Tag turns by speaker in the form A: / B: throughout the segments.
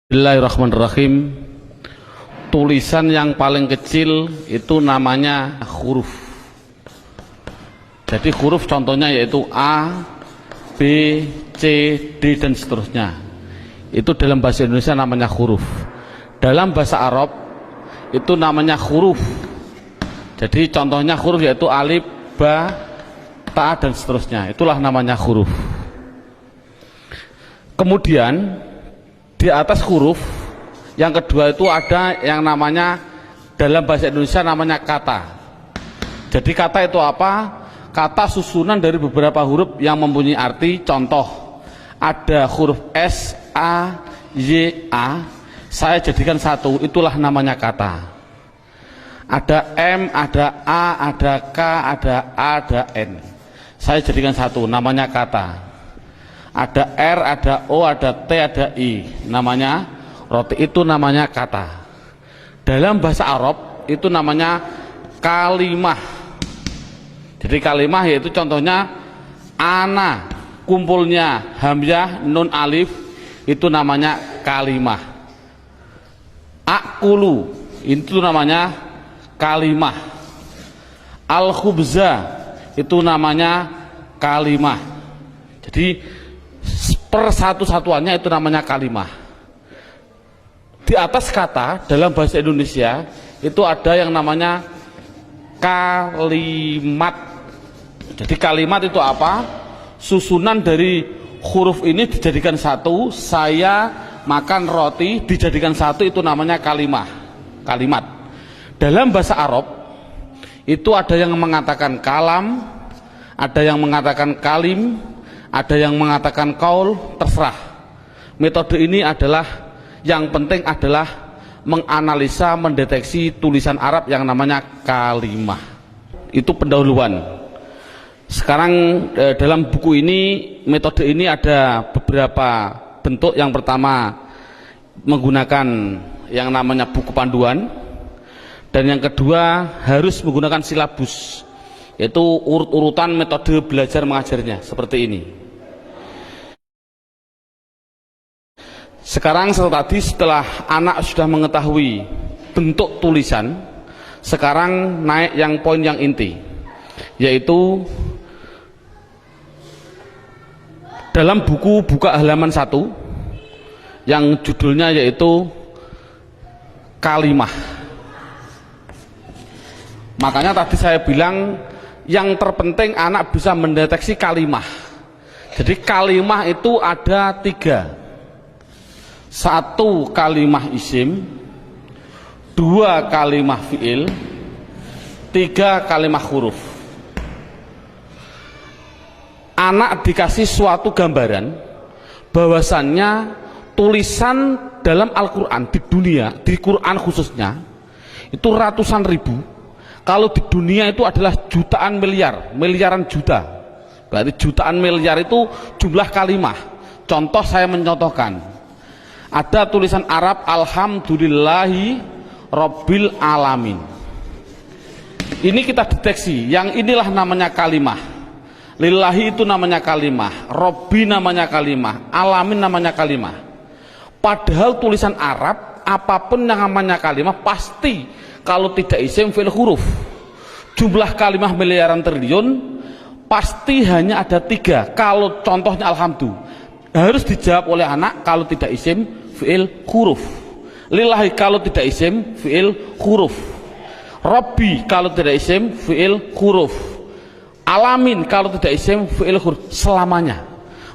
A: Bismillahirrahmanirrahim. Tulisan yang paling kecil itu namanya huruf. Jadi huruf contohnya yaitu A, B, C, D dan seterusnya. Itu dalam bahasa Indonesia namanya huruf. Dalam bahasa Arab itu namanya huruf. Jadi contohnya huruf yaitu alif, ba, ta dan seterusnya. Itulah namanya huruf. Kemudian di atas huruf yang kedua itu ada yang namanya dalam bahasa Indonesia namanya kata. Jadi kata itu apa? Kata susunan dari beberapa huruf yang mempunyai arti. Contoh, ada huruf S, A, Y, A, saya jadikan satu, itulah namanya kata. Ada M, ada A, ada K, ada A, ada N, saya jadikan satu, namanya kata. Ada R, ada O, ada T, ada I, namanya roti, itu namanya kata. Dalam bahasa Arab itu namanya kalimah. Jadi kalimah yaitu contohnya ana, kumpulnya hamzah, nun, alif, itu namanya kalimah. Akulu, itu namanya kalimah. Al-khubza, itu namanya kalimah. Jadi persatu-satuannya itu namanya kalimah. Di atas kata dalam bahasa Indonesia itu ada yang namanya kalimat. Jadi kalimat itu apa? Susunan dari huruf ini dijadikan satu. Saya makan roti dijadikan satu, itu namanya kalimah. Kalimat. Dalam bahasa Arab itu ada yang mengatakan kalam, ada yang mengatakan kalim, ada yang mengatakan kaul, terserah. Metode ini adalah yang penting adalah menganalisa, mendeteksi tulisan Arab yang namanya kalimah. Itu pendahuluan. Sekarang dalam buku ini, metode ini ada beberapa bentuk. Yang pertama menggunakan yang namanya buku panduan, dan yang kedua harus menggunakan silabus, yaitu urut-urutan metode belajar mengajarnya seperti ini. Sekarang setelah anak sudah mengetahui bentuk tulisan, sekarang naik yang poin yang inti, yaitu dalam buku buka halaman 1 yang judulnya yaitu kalimah. Makanya tadi saya bilang yang terpenting anak bisa mendeteksi kalimah. Jadi kalimah itu ada 3. 1 kalimah isim, 2 kalimah fi'il, 3 kalimah huruf. Anak dikasih suatu gambaran bahwasannya tulisan dalam Al-Quran di dunia, di Quran khususnya, itu ratusan ribu. Kalau di dunia itu adalah jutaan miliar, miliaran juta. Berarti jutaan miliar itu jumlah kalimah. Contoh, saya mencontohkan. Ada tulisan Arab alhamdulillahi rabbil alamin. Ini kita deteksi, yang inilah namanya kalimah. Lillahi itu namanya kalimah, Rabbi namanya kalimah, alamin namanya kalimah. Padahal tulisan Arab apapun yang namanya kalimah pasti kalau tidak isim fi'il huruf. Jumlah kalimah miliaran triliun pasti hanya ada 3. Kalau contohnya alhamdulillah harus dijawab oleh anak kalau tidak isim fi'il huruf. Lillahi kalau tidak isim fi'il huruf. Rabbi kalau tidak isim fi'il huruf. Alamin kalau tidak isim fi'il huruf. Selamanya.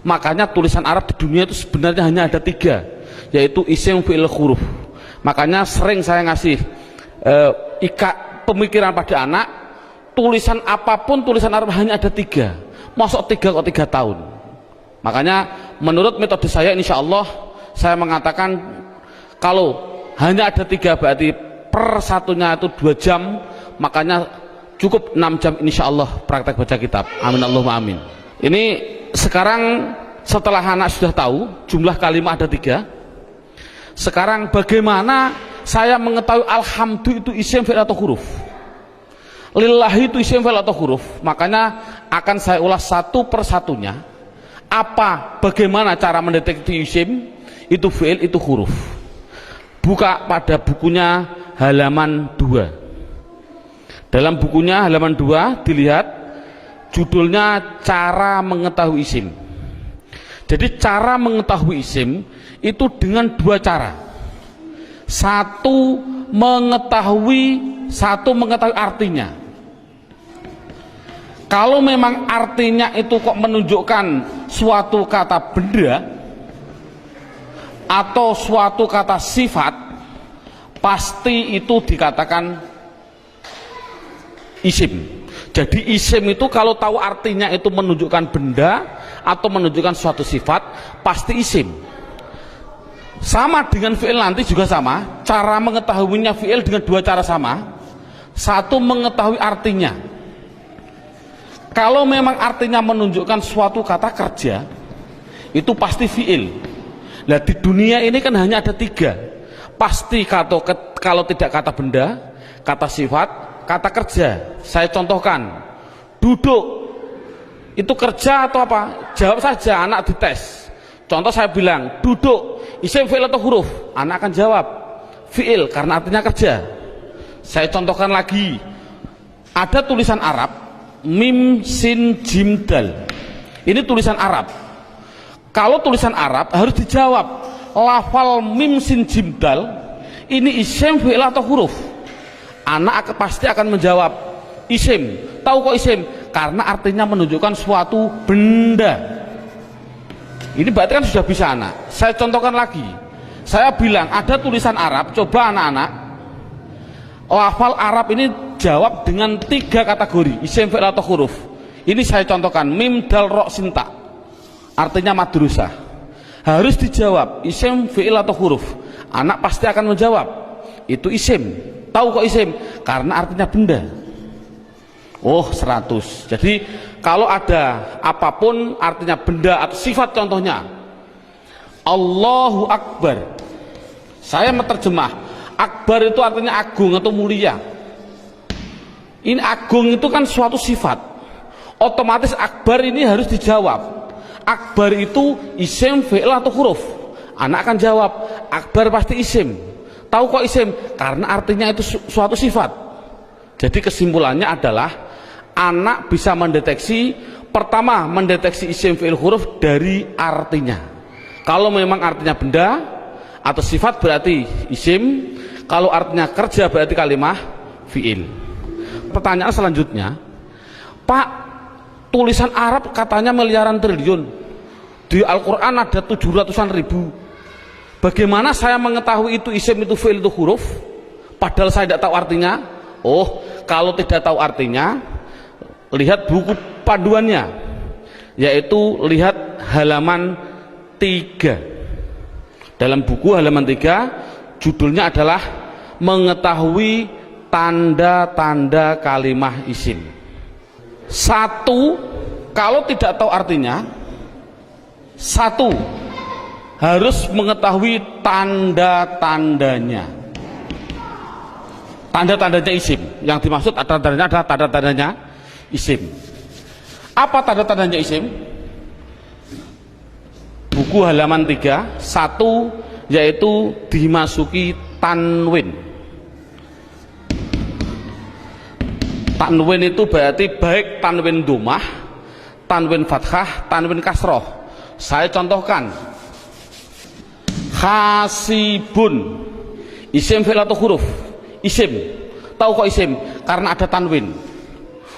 A: Makanya tulisan Arab di dunia itu sebenarnya hanya ada 3, yaitu isim fi'il huruf. Makanya sering saya ngasih pemikiran pada anak, tulisan apapun tulisan Arab hanya ada 3. Masuk 3 kok 3 tahun. Makanya menurut metode saya, insya Allah saya mengatakan kalau hanya ada 3 berarti per satunya itu 2 jam, makanya cukup 6 jam insya Allah praktek baca kitab. Amin Allahumma amin. Ini sekarang setelah anak sudah tahu jumlah kalimat ada 3, sekarang bagaimana saya mengetahui alhamdulillah itu isim fi'il atau huruf, lillahi itu isim fi'il atau huruf. Makanya akan saya ulas satu persatunya. Bagaimana cara mendeteksi isim itu fi'il itu huruf. Buka pada bukunya halaman 2. Dalam bukunya halaman 2 dilihat judulnya cara mengetahui isim. Jadi cara mengetahui isim itu dengan dua cara. Satu mengetahui artinya. Kalau memang artinya itu kok menunjukkan suatu kata benda atau suatu kata sifat, pasti itu dikatakan isim. Jadi isim itu kalau tahu artinya itu menunjukkan benda atau menunjukkan suatu sifat, pasti isim. Sama dengan fi'il nanti juga sama. Cara mengetahuinya fi'il dengan dua cara sama. Satu mengetahui artinya. Kalau memang artinya menunjukkan suatu kata kerja, itu pasti fi'il. Nah di dunia ini kan hanya ada 3. Pasti kalau tidak kata benda, kata sifat, kata kerja. Saya contohkan, duduk itu kerja atau apa? Jawab saja, anak dites. Contoh saya bilang, duduk, isim, fi'il atau huruf? Anak akan jawab fi'il karena artinya kerja. Saya contohkan lagi, ada tulisan Arab, mim, sin, jim, dal. Ini tulisan Arab. Kalau tulisan Arab harus dijawab, lafal mim, sin, jim, dal ini isim, fi'il atau huruf? Anak pasti akan menjawab isim. Tahu kok isim? Karena artinya menunjukkan suatu benda. Ini berarti kan sudah bisa anak. Saya contohkan lagi. Saya bilang ada tulisan Arab, coba anak-anak lafal Arab ini jawab dengan 3 kategori, isim, fi'il atau huruf. Ini saya contohkan, mim, dal, ro, sin, ta. Artinya madrasah. Harus dijawab isim, fi'il atau huruf. Anak pasti akan menjawab itu isim. Tahu kok isim? Karena artinya benda. Oh 100. Jadi kalau ada apapun artinya benda atau sifat, contohnya Allahu Akbar, saya menerjemah Akbar itu artinya agung atau mulia. Ini agung itu kan suatu sifat, otomatis Akbar ini harus dijawab. Akbar itu isim, fi'il atau huruf? Anak akan jawab Akbar pasti isim. Tahu kok isim? Karena artinya itu suatu sifat. Jadi kesimpulannya adalah anak bisa mendeteksi, pertama mendeteksi isim, fi'il, huruf dari artinya. Kalau memang artinya benda atau sifat berarti isim, kalau artinya kerja berarti kalimah fi'il. Pertanyaan selanjutnya, Pak, tulisan Arab katanya miliaran triliun, di Al-Quran ada 700-an ribu. Bagaimana saya mengetahui itu isim, itu fi'il, itu huruf, padahal saya tidak tahu artinya? Oh, kalau tidak tahu artinya, lihat buku panduannya, yaitu lihat halaman 3. Dalam buku halaman 3 judulnya adalah mengetahui tanda-tanda kalimah isim. 1, kalau tidak tahu artinya, 1 harus mengetahui tanda-tandanya. Tanda-tandanya isim. Yang dimaksud tanda-tandanya adalah tanda-tandanya isim. Apa tanda-tandanya isim? Buku halaman 3, 1 yaitu dimasuki tanwin. Tanwin itu berarti baik tanwin domah, tanwin fathah, tanwin kasroh. Saya contohkan, hasibun, isim, fi'il atau huruf? Isim. Tahu kok isim? Karena ada tanwin.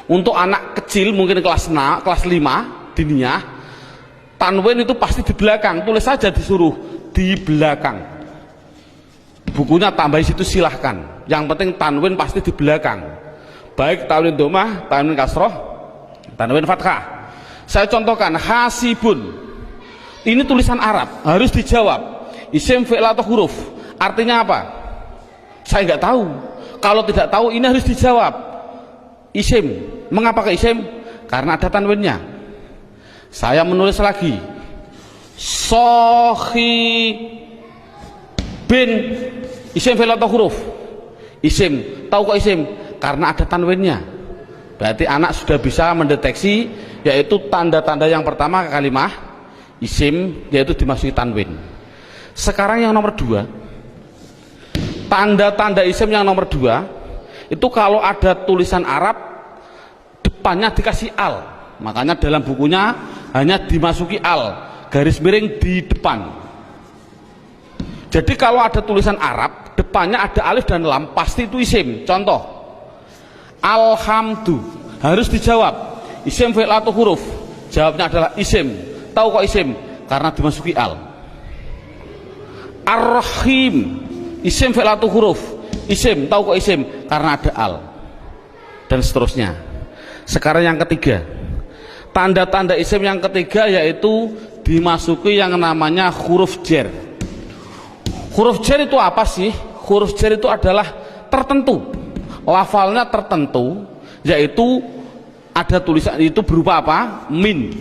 A: Untuk anak kecil mungkin kelas 5 diniyah, tanwin itu pasti di belakang. Tulis saja disuruh di belakang. Bukunya tambah situ silahkan. Yang penting tanwin pasti di belakang. Baik tanwin domah, tanwin kasroh, tanwin fathah. Saya contohkan, hasibun. Ini tulisan Arab, harus dijawab isim, fi'il atau huruf? Artinya apa? Saya nggak tahu. Kalau tidak tahu ini harus dijawab isim. Mengapa ke isim? Karena ada tanwinnya. Saya menulis lagi, sohi bin, isim, fi'il atau huruf? Isim. Tahu kok isim? Karena ada tanwinnya. Berarti anak sudah bisa mendeteksi, yaitu tanda-tanda yang pertama kalimah isim, yaitu dimasuki tanwin. Sekarang yang nomor 2, Tanda-tanda isim yang nomor 2 itu kalau ada tulisan Arab depannya dikasih al, makanya dalam bukunya hanya dimasuki al, garis miring di depan. Jadi kalau ada tulisan Arab depannya ada alif dan lam, pasti itu isim. Contoh, alhamdu, harus dijawab isim fi'il atau huruf. Jawabnya adalah isim. Tahu kok isim? Karena dimasuki al. Ar-Rahim, isim fi'il atau huruf. Isim. Tahu kok isim? Karena ada al. Dan seterusnya. Sekarang yang ketiga, tanda-tanda isim yang ketiga yaitu dimasuki yang namanya huruf jar. Huruf jar itu apa sih? Huruf jar itu adalah tertentu, lafalnya tertentu, yaitu ada tulisan itu berupa apa? Min,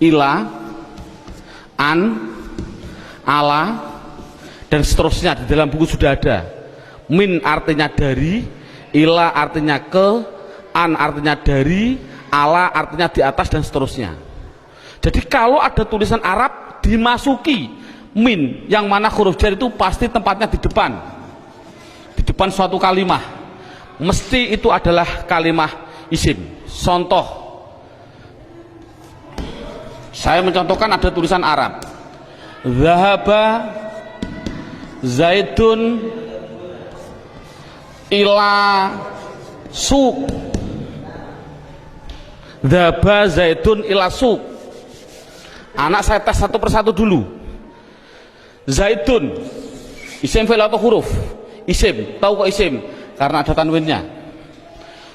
A: ila, an, ala, dan seterusnya. Di dalam buku sudah ada. Min artinya dari, ila artinya ke, an artinya dari, ala artinya di atas, dan seterusnya. Jadi kalau ada tulisan Arab dimasuki min, yang mana huruf jar itu pasti tempatnya di depan suatu kalimah, mesti itu adalah kalimah isim. Contoh, saya mencontohkan ada tulisan Arab, zahaba zaidun ila suq, zahaba zaidun ila suq. Anak saya tes satu persatu dulu. Zaidun isim fi'il atau huruf? Isim. Tahu kok isim? Karena ada tanwinnya.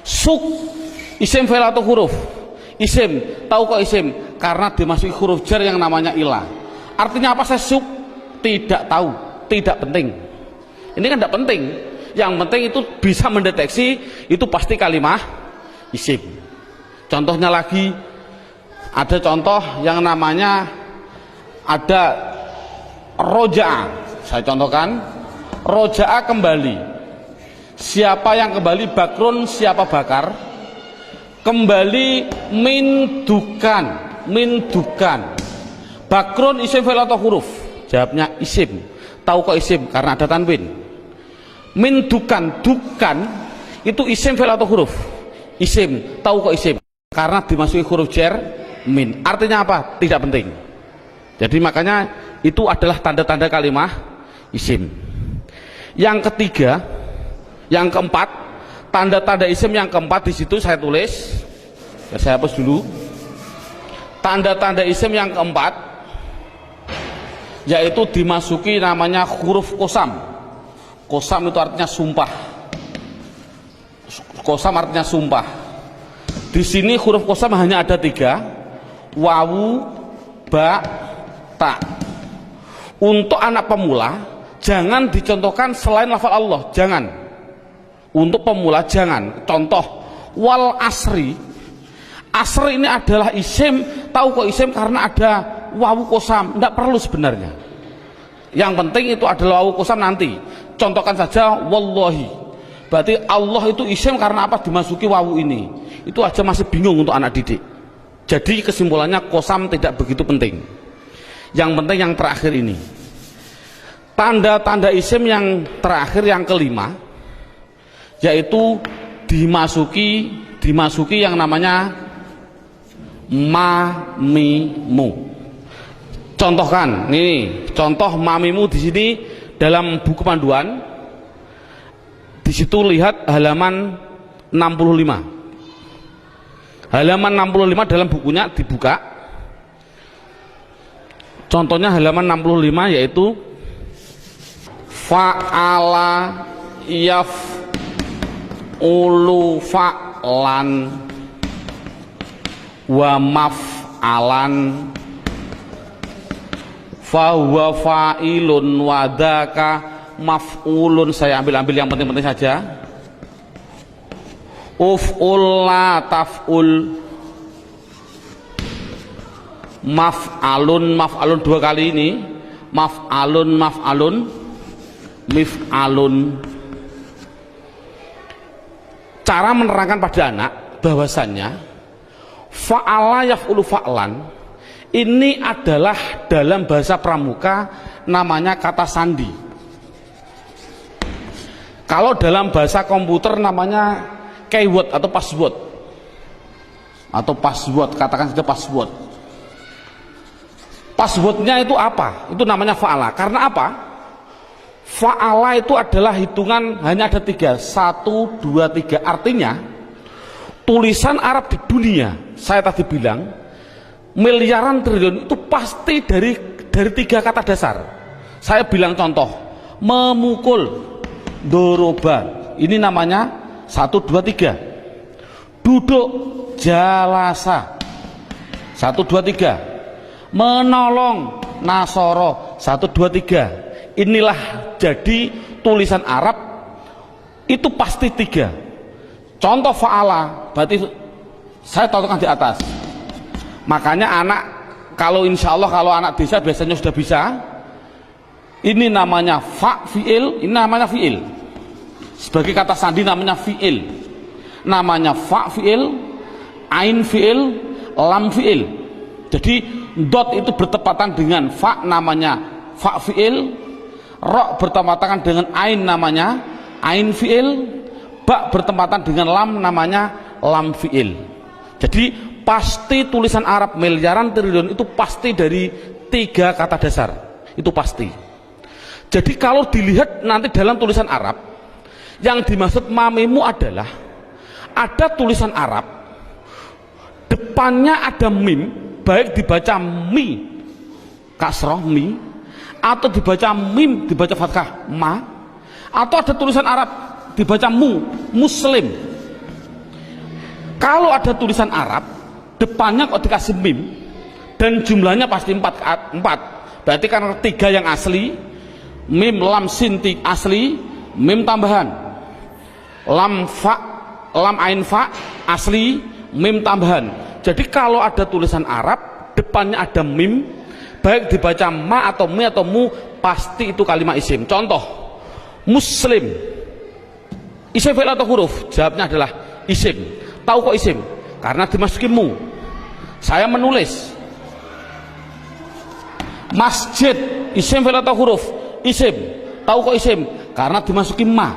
A: Suq isim fi'il atau huruf? Isim. Tahu kok isim? Karena dimasuki huruf jar yang namanya ila. Artinya apa saya suq? Tidak tahu, tidak penting. Ini kan tidak penting. Yang penting itu bisa mendeteksi itu pasti kalimah isim. Contohnya lagi, ada contoh yang namanya ada roja'a. Saya contohkan, roja'a kembali. Siapa yang kembali? Bakrun, siapa bakar? Kembali min dukan, min dukan. Bakrun isim fi'il atau huruf? Jawabnya isim. Tahu kok isim? Karena ada tanwin. Min dukan, dukan itu isim fi'il atau huruf? Isim. Tahu kok isim? Karena dimasuki huruf jar min. Artinya apa? Tidak penting. Jadi makanya itu adalah tanda-tanda kalimah isim. Yang ketiga, yang keempat, tanda-tanda isim yang keempat di situ saya tulis. Ya, saya hapus dulu. Tanda-tanda isim yang keempat yaitu dimasuki namanya huruf kosam. Kosam itu artinya sumpah. Kosam artinya sumpah. Di sini huruf kosam hanya ada 3, wawu, ba, ta. Untuk anak pemula jangan dicontohkan selain lafal Allah, jangan. Untuk pemula jangan. Contoh, wal asri. Asri ini adalah isim. Tahu kok isim? Karena ada wawu kosam. Tidak perlu sebenarnya. Yang penting itu adalah wawu kosam nanti. Contohkan saja wallahi. Berarti Allah itu isim karena apa? Dimasuki wawu ini. Itu aja masih bingung untuk anak didik. Jadi kesimpulannya kosam tidak begitu penting. Yang penting yang terakhir ini. Tanda-tanda isim yang terakhir, yang kelima, yaitu dimasuki yang namanya mamimu. Contohkan, ini contoh mamimu di sini dalam buku panduan. Di situ lihat halaman 65. Halaman 65 dalam bukunya dibuka. Contohnya halaman 65 yaitu fa'ala yaf'ulu fa'lan wa maf'alan fahuwa fa'ilun wadaka maf'ulun. Saya ambil yang penting-penting saja. Uf'ul la taf'ul, maf'alun 2 kali ini, maf'alun mif'alun. Cara menerangkan pada anak bahwasannya fa'ala yaf'ulu fa'lan ini adalah dalam bahasa pramuka namanya kata sandi. Kalau dalam bahasa komputer namanya keyword atau password. Atau password, katakan saja password. Passwordnya itu apa? Itu namanya fa'ala. Karena apa? Fa'ala itu adalah hitungan hanya ada 3, 1, 2, 3. Artinya tulisan Arab di dunia, saya tadi bilang miliaran triliun itu pasti dari 3 kata dasar. Saya bilang contoh, memukul, doroba, ini namanya 1, 2, 3. Duduk, jalasa, 1, 2, 3. Menolong, nasoro, 1, 2, 3. Inilah jadi tulisan Arab itu pasti 3. Contoh fa'ala, berarti saya contohkan di atas. Makanya anak, kalau insya Allah kalau anak desa biasanya sudah bisa. Ini namanya fa fi'il, ini namanya fi'il. Sebagai kata sandi namanya fi'il. Namanya fa fi'il, ain fi'il, lam fi'il. Jadi dot itu bertepatan dengan fa, namanya fa fi'il. Ro bertepatan dengan ain, namanya ain fi'il. Ba bertepatan dengan lam, namanya lam fi'il. Jadi pasti tulisan Arab miliaran triliun itu pasti dari 3 kata dasar. Itu pasti. Jadi kalau dilihat nanti dalam tulisan Arab, yang dimaksud mamimu adalah ada tulisan Arab, depannya ada mim, baik dibaca mi kasroh mi, atau dibaca mim dibaca fathah ma, atau ada tulisan Arab dibaca mu, muslim. Kalau ada tulisan Arab depannya kok dikasih mim dan jumlahnya pasti 4, berarti karena 3 yang asli, mim lam sin asli, mim tambahan, lam fa, lam ain fa asli, mim tambahan. Jadi kalau ada tulisan Arab depannya ada mim, baik dibaca ma atau mi atau mu, pasti itu kalimat isim. Contoh, muslim, isim fi'il atau huruf? Jawabnya adalah isim. Tahu kok isim? Karena dimasuki mu. Saya menulis masjid, isim fi'il atau huruf? Isim. Tahu kok isim? Karena dimasuki ma.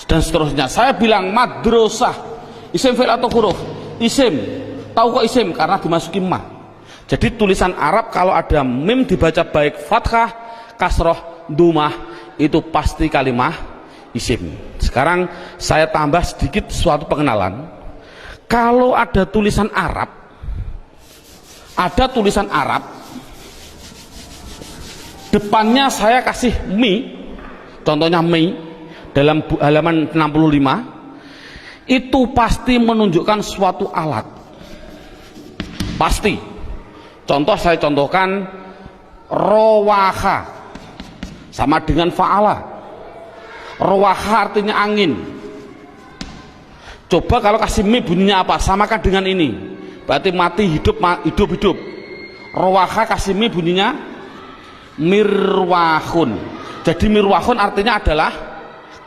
A: Dan seterusnya. Saya bilang madrasah, isim fi'il atau huruf? Isim. Tahu kok isim? Karena dimasuki ma. Jadi tulisan Arab kalau ada mim dibaca baik fathah, kasroh, dumah, itu pasti kalimah isim. Sekarang saya tambah sedikit suatu pengenalan. Kalau ada tulisan Arab, depannya saya kasih mi, contohnya mi dalam halaman 65, itu pasti menunjukkan suatu alat, pasti. Contoh saya contohkan, rowaha sama dengan fa'ala. Rowaha artinya angin. Coba kalau kasih mi bunyinya apa? Samakan dengan ini, berarti mati hidup, hidup. Rowaha kasih mi bunyinya mirwahun. Jadi mirwahun artinya adalah,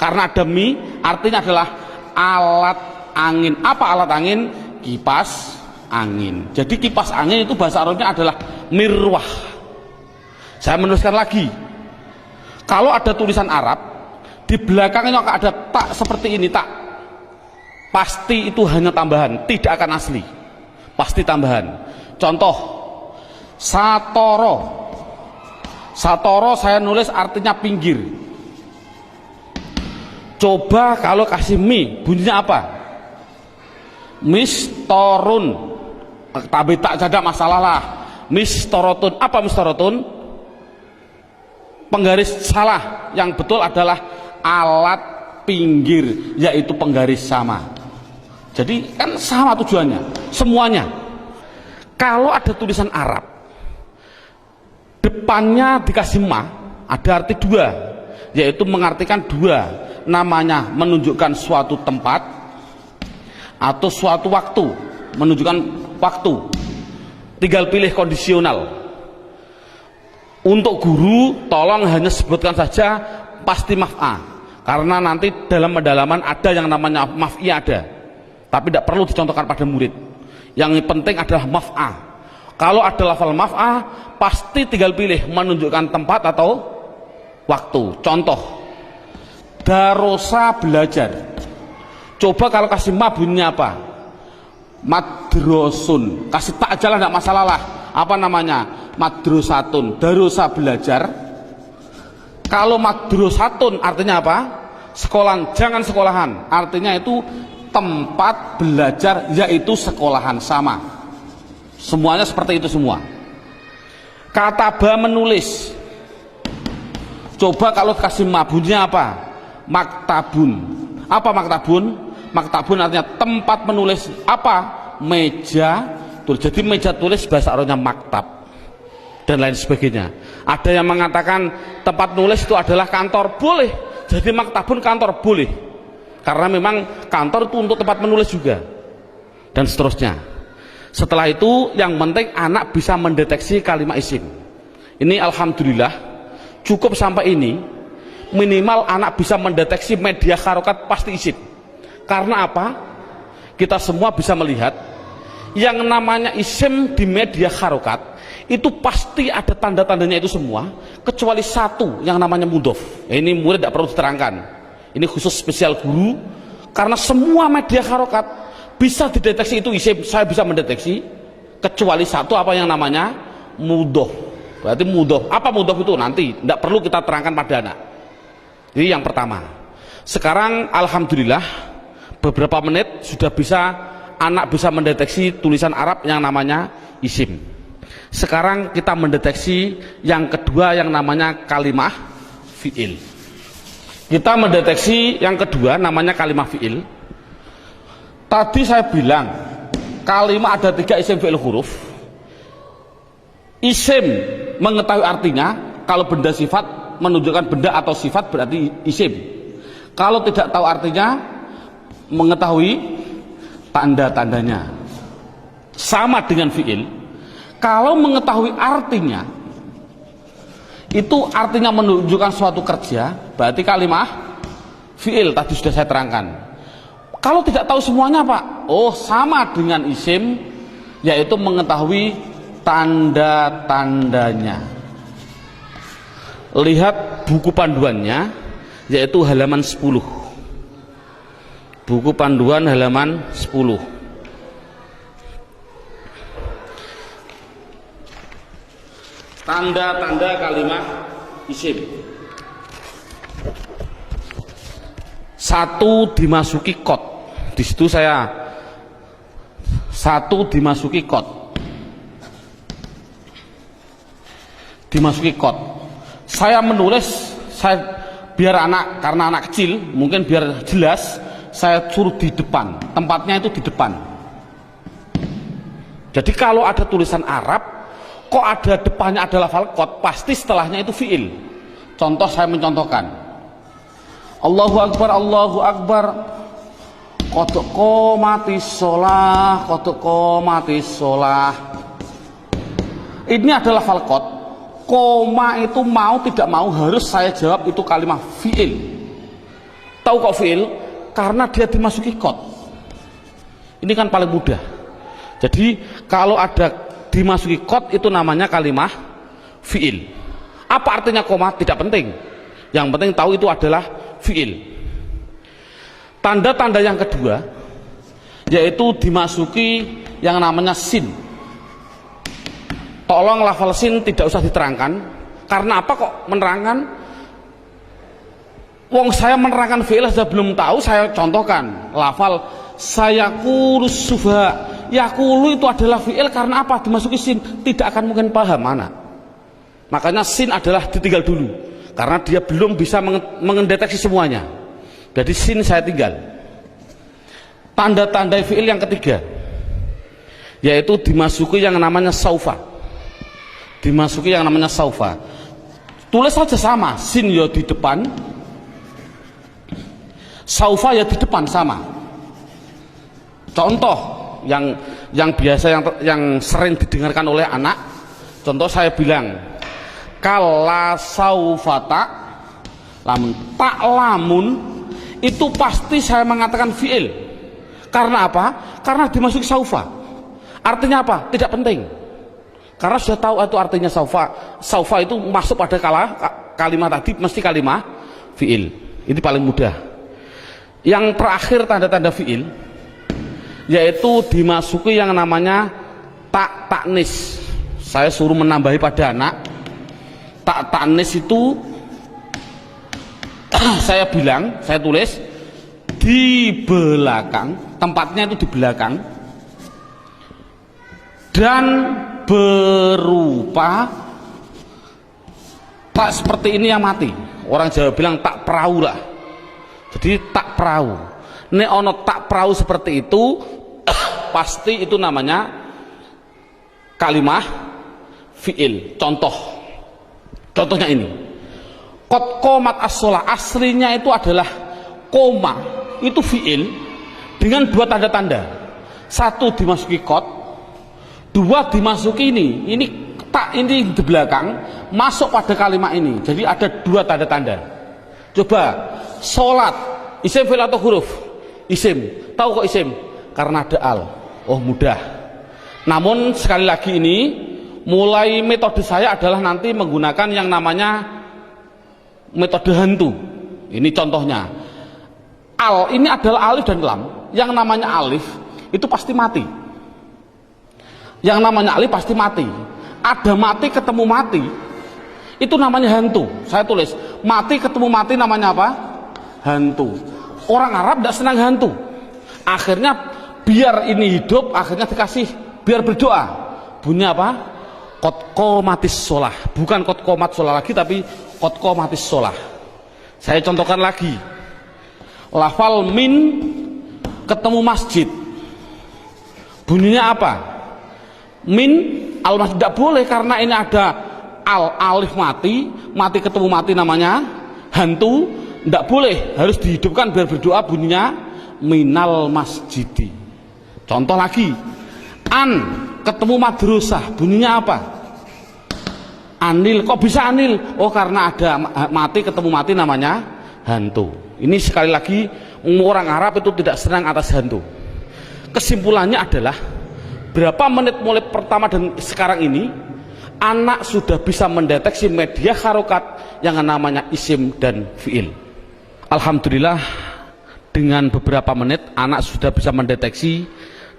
A: karena ada mi artinya adalah alat angin. Apa alat angin? Kipas angin. Jadi kipas angin itu bahasa Arabnya adalah mirwah. Saya menuliskan lagi, kalau ada tulisan Arab di belakangnya ada tak seperti ini, tak, pasti itu hanya tambahan, tidak akan asli, pasti tambahan. Contoh, satoro, satoro saya nulis artinya pinggir. Coba kalau kasih mi bunyinya apa? Mistorun. Tapi tak ada masalah lah. Mistorotun. Apa mistorotun? Penggaris salah. Yang betul adalah alat pinggir, yaitu penggaris sama. Jadi kan sama tujuannya, semuanya. Kalau ada tulisan Arab depannya dikasih ma, ada arti 2, yaitu mengartikan 2. Namanya menunjukkan suatu tempat atau suatu waktu, menunjukkan waktu. Tinggal pilih kondisional. Untuk guru tolong hanya sebutkan saja pasti maf'a, karena nanti dalam pendalaman ada yang namanya maf'i ada, tapi tidak perlu dicontohkan pada murid. Yang penting adalah maf'a. Kalau ada lafal maf'a, pasti tinggal pilih menunjukkan tempat atau waktu. Contoh, Darosa belajar. Coba kalau kasih ma bunyinya apa? Madrosun. Kasih tak aja lah, enggak masalah lah. Apa namanya? Madrosatun. Darosa belajar. Kalau madrosatun artinya apa? Sekolahan, jangan sekolahan. Artinya itu tempat belajar, yaitu sekolahan, sama. Semuanya seperti itu semua. Kataba menulis. Coba kalau kasih ma bunyinya apa? Maktabun. Apa maktabun? Maktabun artinya tempat menulis. Apa? Meja tulis. Jadi meja tulis bahasa Arabnya maktab dan lain sebagainya. Ada yang mengatakan tempat nulis itu adalah kantor, boleh. Jadi maktabun kantor, boleh, karena memang kantor itu untuk tempat menulis juga, dan seterusnya. Setelah itu yang penting anak bisa mendeteksi kalimat isim. Ini alhamdulillah cukup sampai ini. Minimal anak bisa mendeteksi media harokat pasti isim. Karena apa? Kita semua bisa melihat yang namanya isim di media harokat itu pasti ada tanda-tandanya itu semua, kecuali satu yang namanya mudhof. Ini murid tidak perlu diterangkan, ini khusus spesial guru, karena semua media harokat bisa dideteksi itu isim. Saya bisa mendeteksi kecuali satu, apa yang namanya mudhof. Berarti mudhof. Apa mudhof itu nanti tidak perlu kita terangkan pada anak. Ini yang pertama. Sekarang alhamdulillah beberapa menit sudah bisa anak bisa mendeteksi tulisan Arab yang namanya isim. Sekarang kita mendeteksi yang kedua yang namanya kalimah fi'il. Kita mendeteksi yang kedua namanya kalimah fi'il. Tadi saya bilang kalimah ada 3 isim fi'il huruf. Isim mengetahui artinya, kalau benda sifat menunjukkan benda atau sifat berarti isim. Kalau tidak tahu artinya, mengetahui tanda-tandanya. Sama dengan fi'il. Kalau mengetahui artinya, itu artinya menunjukkan suatu kerja, berarti kalimah fi'il. Tadi sudah saya terangkan. Kalau tidak tahu semuanya Pak, oh sama dengan isim, yaitu mengetahui tanda-tandanya. Lihat buku panduannya, yaitu halaman 10. Buku panduan halaman 10. Tanda-tanda kalimat isim. 1 dimasuki kot. Di situ saya 1 dimasuki kot. Dimasuki kot. Saya menulis, biar anak, karena anak kecil mungkin biar jelas, saya suruh di depan. Tempatnya itu di depan. Jadi kalau ada tulisan Arab kok ada depannya ada lafal kot, pasti setelahnya itu fi'il. Contoh, saya mencontohkan Allahu Akbar, Allahu Akbar, qad qomatis sholah, qad qomatis sholah. Ini adalah lafal kot. Koma itu mau tidak mau harus saya jawab itu kalimat fi'il. Tahu kok fi'il? Karena dia dimasuki kot. Ini kan paling mudah. Jadi kalau ada dimasuki kot itu namanya kalimah fi'il. Apa artinya koma? Tidak penting. Yang penting tahu itu adalah fi'il. Tanda-tanda yang kedua yaitu dimasuki yang namanya sin. Tolong lafal sin tidak usah diterangkan. Karena apa kok menerangkan? Wong saya menerangkan fi'il saja belum tahu, saya contohkan lafal sayaqulus sufaha. Yaqulu itu adalah fi'il, karena apa? Dimasuki sin, tidak akan mungkin paham anak. Makanya sin adalah ditinggal dulu, karena dia belum bisa mendeteksi semuanya. Jadi sin saya tinggal. Tanda-tanda fi'il yang ketiga yaitu dimasuki yang namanya saufa. Dimasuki yang namanya saufa. Tulis saja sama, sin ya di depan, saufa ya di depan, sama. Contoh yang biasa yang sering didengarkan oleh anak, contoh saya bilang kala saufata lamun, tak lamun itu pasti saya mengatakan fi'il. Karena apa? Karena dimasuki saufa. Artinya apa? Tidak penting, karena sudah tahu itu artinya saufa. Saufa itu masuk pada kalimat tadi mesti kalimat fi'il. Ini paling mudah. Yang terakhir tanda-tanda fiil yaitu dimasuki yang namanya taknis. Saya suruh menambahi pada anak. Taknis itu saya bilang, saya tulis di belakang, tempatnya itu di belakang, dan berupa tak seperti ini yang mati. Orang Jawa bilang tak perahu lah. Jadi tak perahu. Nek ono tak perahu seperti itu pasti itu namanya kalimah fiil. Contohnya ini. Qad qomat as-shalah, aslinya itu adalah koma, itu fiil dengan dua tanda-tanda. Satu dimasuki qad, dua dimasuki ini tak, ini di belakang masuk pada kalimat ini. Jadi ada dua tanda-tanda. Coba sholat, isim fi'il atau huruf? Isim. Tahu kok isim? Karena ada al. Oh mudah. Namun sekali lagi ini mulai metode saya adalah nanti menggunakan yang namanya metode hantu. Ini contohnya. Al ini adalah alif dan lam. Yang namanya alif itu pasti mati. Yang namanya alif pasti mati. Ada mati ketemu mati, itu namanya hantu. Saya tulis mati ketemu mati namanya apa? Hantu. Orang Arab tidak senang hantu. Akhirnya biar ini hidup, akhirnya dikasih biar berdoa. Bunyi apa? Qad qomatis shalah. Bukan qad qomat shalah lagi, tapi qad qomatis shalah. Saya contohkan lagi. Lafal min ketemu masjid. Bunyinya apa? Min al-masjid tidak boleh karena ini ada alif mati ketemu mati namanya hantu, tidak boleh, harus dihidupkan biar berdoa, bunyinya minal masjidi. Contoh lagi, an ketemu madrasah, bunyinya apa? Anil. Kok bisa anil? Oh karena ada mati ketemu mati namanya hantu. Ini sekali lagi orang Arab itu tidak senang atas hantu. Kesimpulannya adalah berapa menit mulai pertama dan sekarang ini anak sudah bisa mendeteksi media harokat yang namanya isim dan fiil. Alhamdulillah dengan beberapa menit anak sudah bisa mendeteksi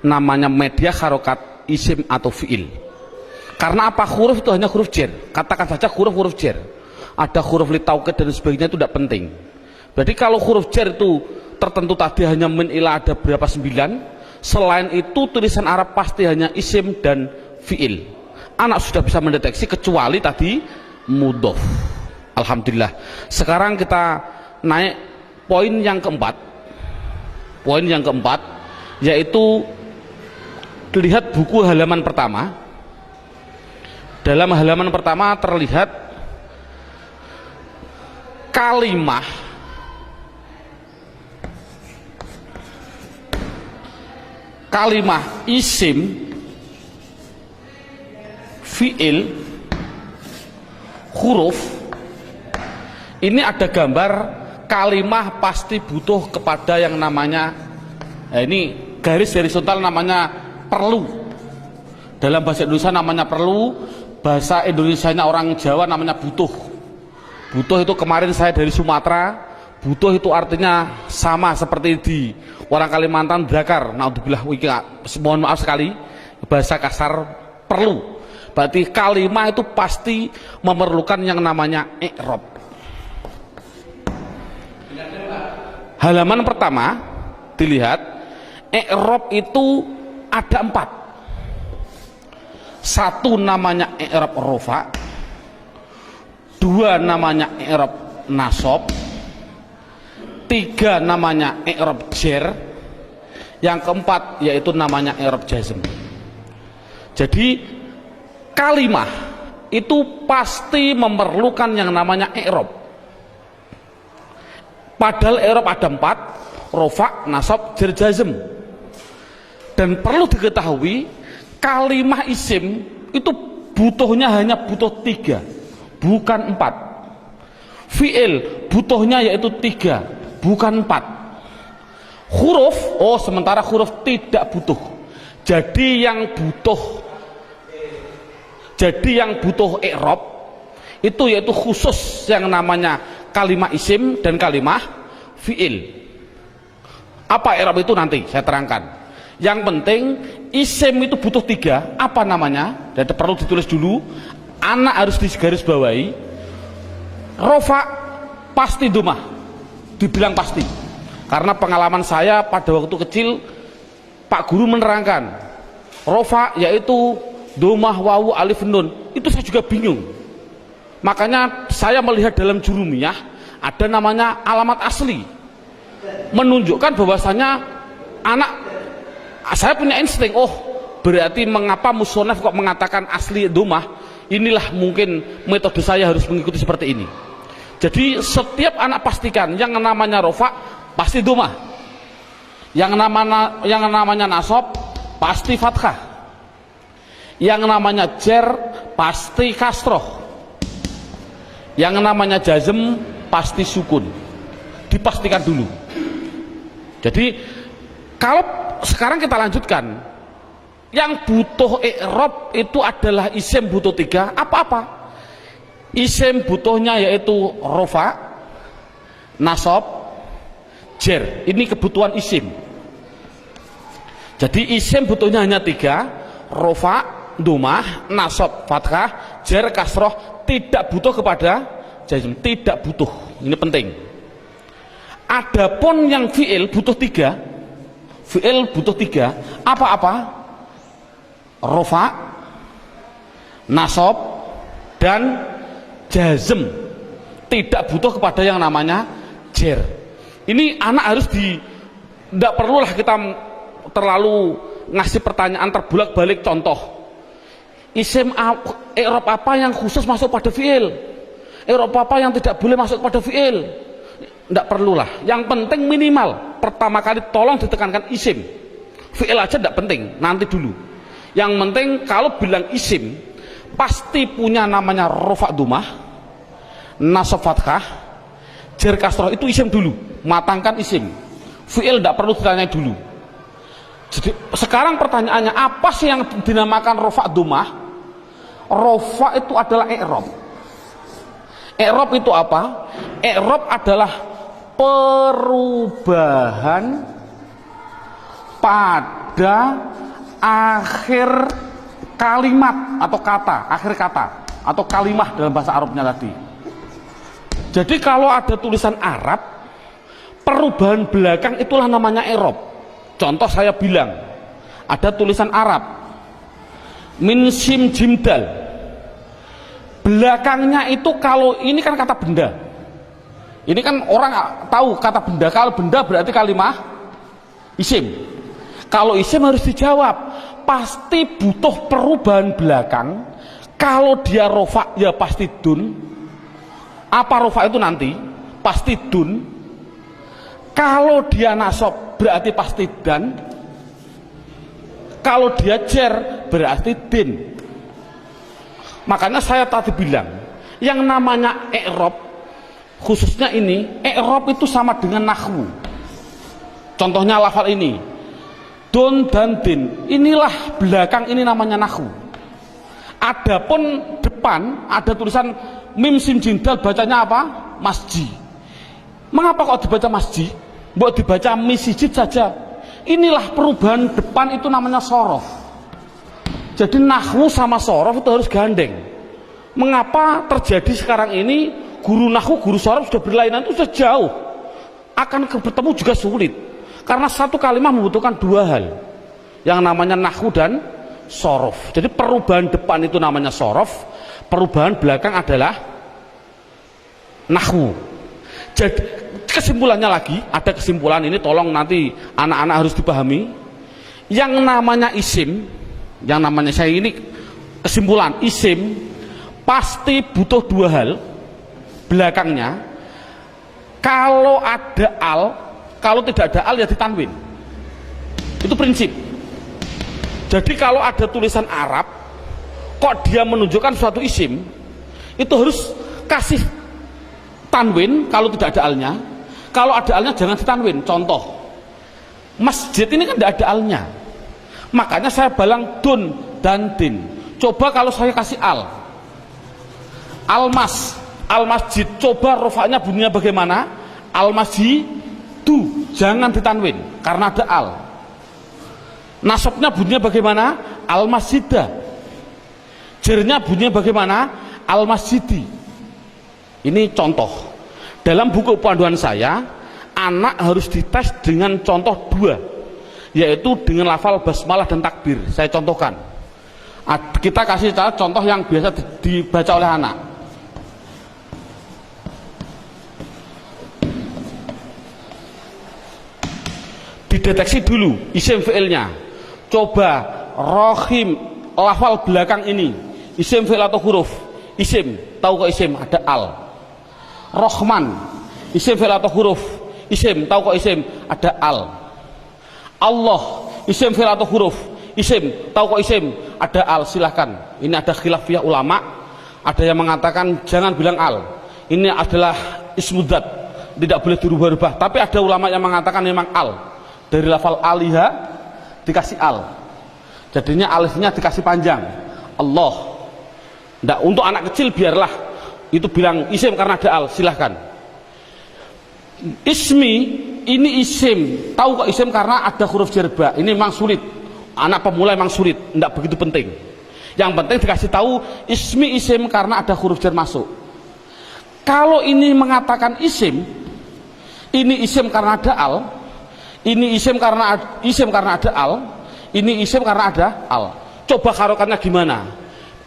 A: namanya media harokat isim atau fiil. Karena apa? Huruf itu hanya huruf jar. Katakan saja huruf jar. Ada huruf li taukid dan sebagainya, itu tidak penting. Berarti kalau huruf jar itu tertentu tadi hanya min ila ada berapa 9. Selain itu tulisan Arab pasti hanya isim dan fiil. Anak sudah bisa mendeteksi kecuali tadi mudhof. Alhamdulillah. Sekarang kita naik poin yang keempat. Poin yang keempat yaitu lihat buku halaman pertama. Dalam halaman pertama terlihat kalimah isim, fiil, huruf. Ini ada gambar kalimah pasti butuh kepada yang namanya ini garis horizontal namanya perlu. Dalam bahasa Indonesia namanya perlu, bahasa Indonesianya orang Jawa namanya butuh. Butuh itu kemarin saya dari Sumatera, butuh itu artinya sama seperti di orang Kalimantan drakar. Naudzubillah, mohon maaf sekali bahasa kasar perlu. Berarti kalimah itu pasti memerlukan yang namanya i'rab. Halaman pertama dilihat i'rab itu ada 4. Satu namanya i'rab rofa, 2 namanya i'rab nasab, 3 namanya i'rab jar, yang keempat yaitu namanya i'rab jazm. Jadi kalimah itu pasti memerlukan yang namanya i'rab. Padahal i'rab ada 4, rofa, nasab, jar, jazm. Dan perlu diketahui kalimah isim itu butuhnya hanya butuh 3, bukan 4. Fi'il butuhnya yaitu 3, bukan 4. Huruf, sementara huruf tidak butuh. Jadi yang butuh i'rab itu yaitu khusus yang namanya kalimah isim dan kalimah fiil. Apa i'rab itu nanti saya terangkan. Yang penting isim itu butuh 3. Apa namanya? Dan perlu ditulis dulu. Anak harus digarisbawahi. Rofa pasti domah. Dibilang pasti. Karena pengalaman saya pada waktu kecil, Pak Guru menerangkan rofa yaitu domah, wawu, alif, nun. Itu saya juga bingung. Makanya saya melihat dalam jurumiyah ada namanya alamat asli, menunjukkan bahwasanya anak, saya punya insting, oh berarti mengapa musonaf kok mengatakan asli domah, inilah mungkin metode saya harus mengikuti seperti ini. Jadi setiap anak pastikan yang namanya rofa pasti domah, yang namanya nasab pasti fathah, yang namanya jer pasti kasroh, yang namanya jazm pasti sukun. Dipastikan dulu. Jadi kalau sekarang kita lanjutkan, yang butuh i'rab itu adalah isim butuh 3. Apa-apa? Isim butuhnya yaitu rofa, nasab, jer. Ini kebutuhan isim. Jadi isim butuhnya hanya 3, rofa, domah, nasab, fathah, jer, kasroh. Tidak butuh kepada jazm, tidak butuh. Ini penting. Adapun yang fi'il butuh 3. Fi'il butuh 3. Apa-apa? Rofa, nasab, dan jazm. Tidak butuh kepada yang namanya jer. Ini anak harus tidak perlulah kita terlalu ngasih pertanyaan terbulak-balik. Contoh, isim i'rab apa yang khusus masuk pada fi'il, i'rab apa yang tidak boleh masuk pada fi'il, tidak perlulah. Yang penting minimal pertama kali tolong ditekankan isim. Fi'il aja tidak penting, nanti dulu. Yang penting kalau bilang isim pasti punya namanya rofa domah, nasab fathah, jer kasroh. Itu isim dulu, matangkan isim. Fi'il tidak perlu ditanya dulu. Jadi sekarang pertanyaannya, apa sih yang dinamakan rofa domah? Rofa itu adalah i'rab. I'rab itu apa? I'rab adalah perubahan pada akhir kalimat atau kata, akhir kata atau kalimah dalam bahasa Arabnya tadi. Jadi kalau ada tulisan Arab, perubahan belakang itulah namanya i'rab. Contoh saya bilang, ada tulisan Arab min sim jimdal, belakangnya itu, kalau ini kan kata benda, ini kan orang tahu kata benda. Kalau benda berarti kalimah isim. Kalau isim harus dijawab, pasti butuh perubahan belakang. Kalau dia rofa ya pasti dun. Apa rofa itu nanti? Pasti dun. Kalau dia nasab berarti pasti dan. Kalau dia jer berarti din. Makanya saya tadi bilang, yang namanya i'rab, khususnya ini, i'rab itu sama dengan nahwu. Contohnya lafal ini, dun dan din. Inilah belakang, ini namanya nahwu. Adapun depan ada tulisan mim sim jindal, bacanya apa? Masjid. Mengapa kok dibaca masjid? Buat dibaca misjid saja. Inilah perubahan depan, itu namanya sorof. Jadi nahwu sama sorof itu harus gandeng. Mengapa terjadi sekarang ini guru nahwu, guru sorof sudah berlainan, itu sudah jauh, akan bertemu juga sulit. Karena satu kalimat membutuhkan 2 hal, yang namanya nahwu dan sorof. Jadi perubahan depan itu namanya sorof, perubahan belakang adalah nahwu. Jadi kesimpulannya lagi, ada kesimpulan ini, tolong nanti anak-anak harus dipahami. Yang namanya isim, yang namanya, saya ini kesimpulan, isim pasti butuh 2 hal belakangnya. Kalau ada al, kalau tidak ada al ya ditanwin. Itu prinsip. Jadi kalau ada tulisan Arab kok dia menunjukkan suatu isim, itu harus kasih tanwin kalau tidak ada alnya. Kalau ada alnya jangan ditanwin. Contoh, masjid ini kan tidak ada alnya, makanya saya balang dun dan din. Coba kalau saya kasih al, al masjid, coba rofanya bunyinya bagaimana? Al masjid, jangan ditanwin karena ada al. Nasabnya bunyinya bagaimana? Al masjidah. Jernya bunyinya bagaimana? Al masjidi. Ini contoh. Dalam buku panduan saya, anak harus dites dengan contoh 2, yaitu dengan lafal basmalah dan takbir. Saya contohkan. Kita kasih contoh yang biasa dibaca oleh anak. Dideteksi dulu isim fi'ilnya. Coba rohim, lafal belakang ini isim fi'il atau huruf? Isim, tahu kok isim? Ada al. Rohman, isim fi'il atau huruf? Isim, tahu kok isim? Ada al. Allah, isim fi'il atau huruf? Isim, tahu kok isim? Ada al. Silahkan. Ini ada khilafiyah ulama. Ada yang mengatakan jangan bilang al. Ini adalah ismudzat, tidak boleh dirubah-rubah. Tapi ada ulama yang mengatakan memang al. Dari lafal aliha dikasih al, jadinya alifnya dikasih panjang. Allah. Nggak, untuk anak kecil biarlah itu bilang isim karena ada al, silahkan. Ismi, ini isim, tahu kok isim karena ada huruf jerba. Ini memang sulit, anak pemula memang sulit, nggak begitu penting. Yang penting dikasih tahu ismi isim karena ada huruf jer masuk. Kalau ini mengatakan isim, ini isim karena ada al, ini isim karena ada al, ini isim karena ada al. Coba harokannya gimana?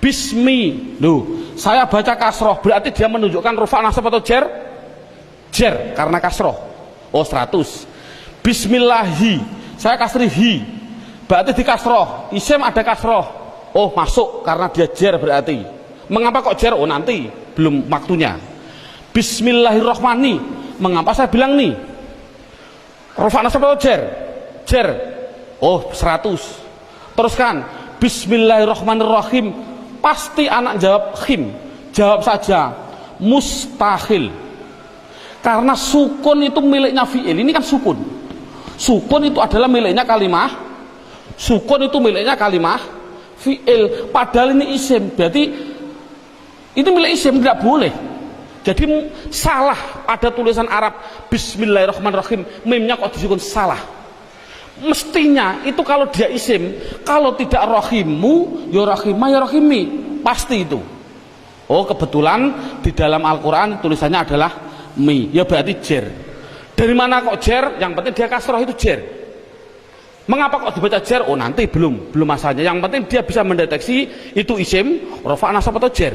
A: Bismi, loh, saya baca kasroh, berarti dia menunjukkan rufa nasab atau jer? Jer, karena kasroh. Oh 100. Bismillahi, saya kasri hi, berarti di kasroh. Isim ada kasroh. Oh masuk karena dia jer berarti. Mengapa kok jer? Oh nanti, belum waktunya. Bismillahirrohmani, mengapa saya bilang nih? Rufa nasab atau jer? Jer. Oh 100. Teruskan. Bismillahirrahmanirrahim. Pasti anak jawab khim. Jawab saja mustahil. Karena sukun itu miliknya fi'il. Ini kan sukun. Sukun itu adalah miliknya kalimah. Sukun itu miliknya kalimah fi'il. Padahal ini isim. Berarti ini milik isim, tidak boleh. Jadi salah ada tulisan Arab Bismillahirrahmanirrahim, mimnya kok disukun, salah. Mestinya itu kalau dia isim, kalau tidak rohimu ya rohimah ya rohimi, pasti itu. Oh kebetulan di dalam Al-Quran tulisannya adalah mi, ya berarti jer. Dari mana kok jer? Yang penting dia kasroh itu jer. Mengapa kok dibaca jer? Oh nanti belum masanya. Yang penting dia bisa mendeteksi itu isim, rofa nasab atau jer.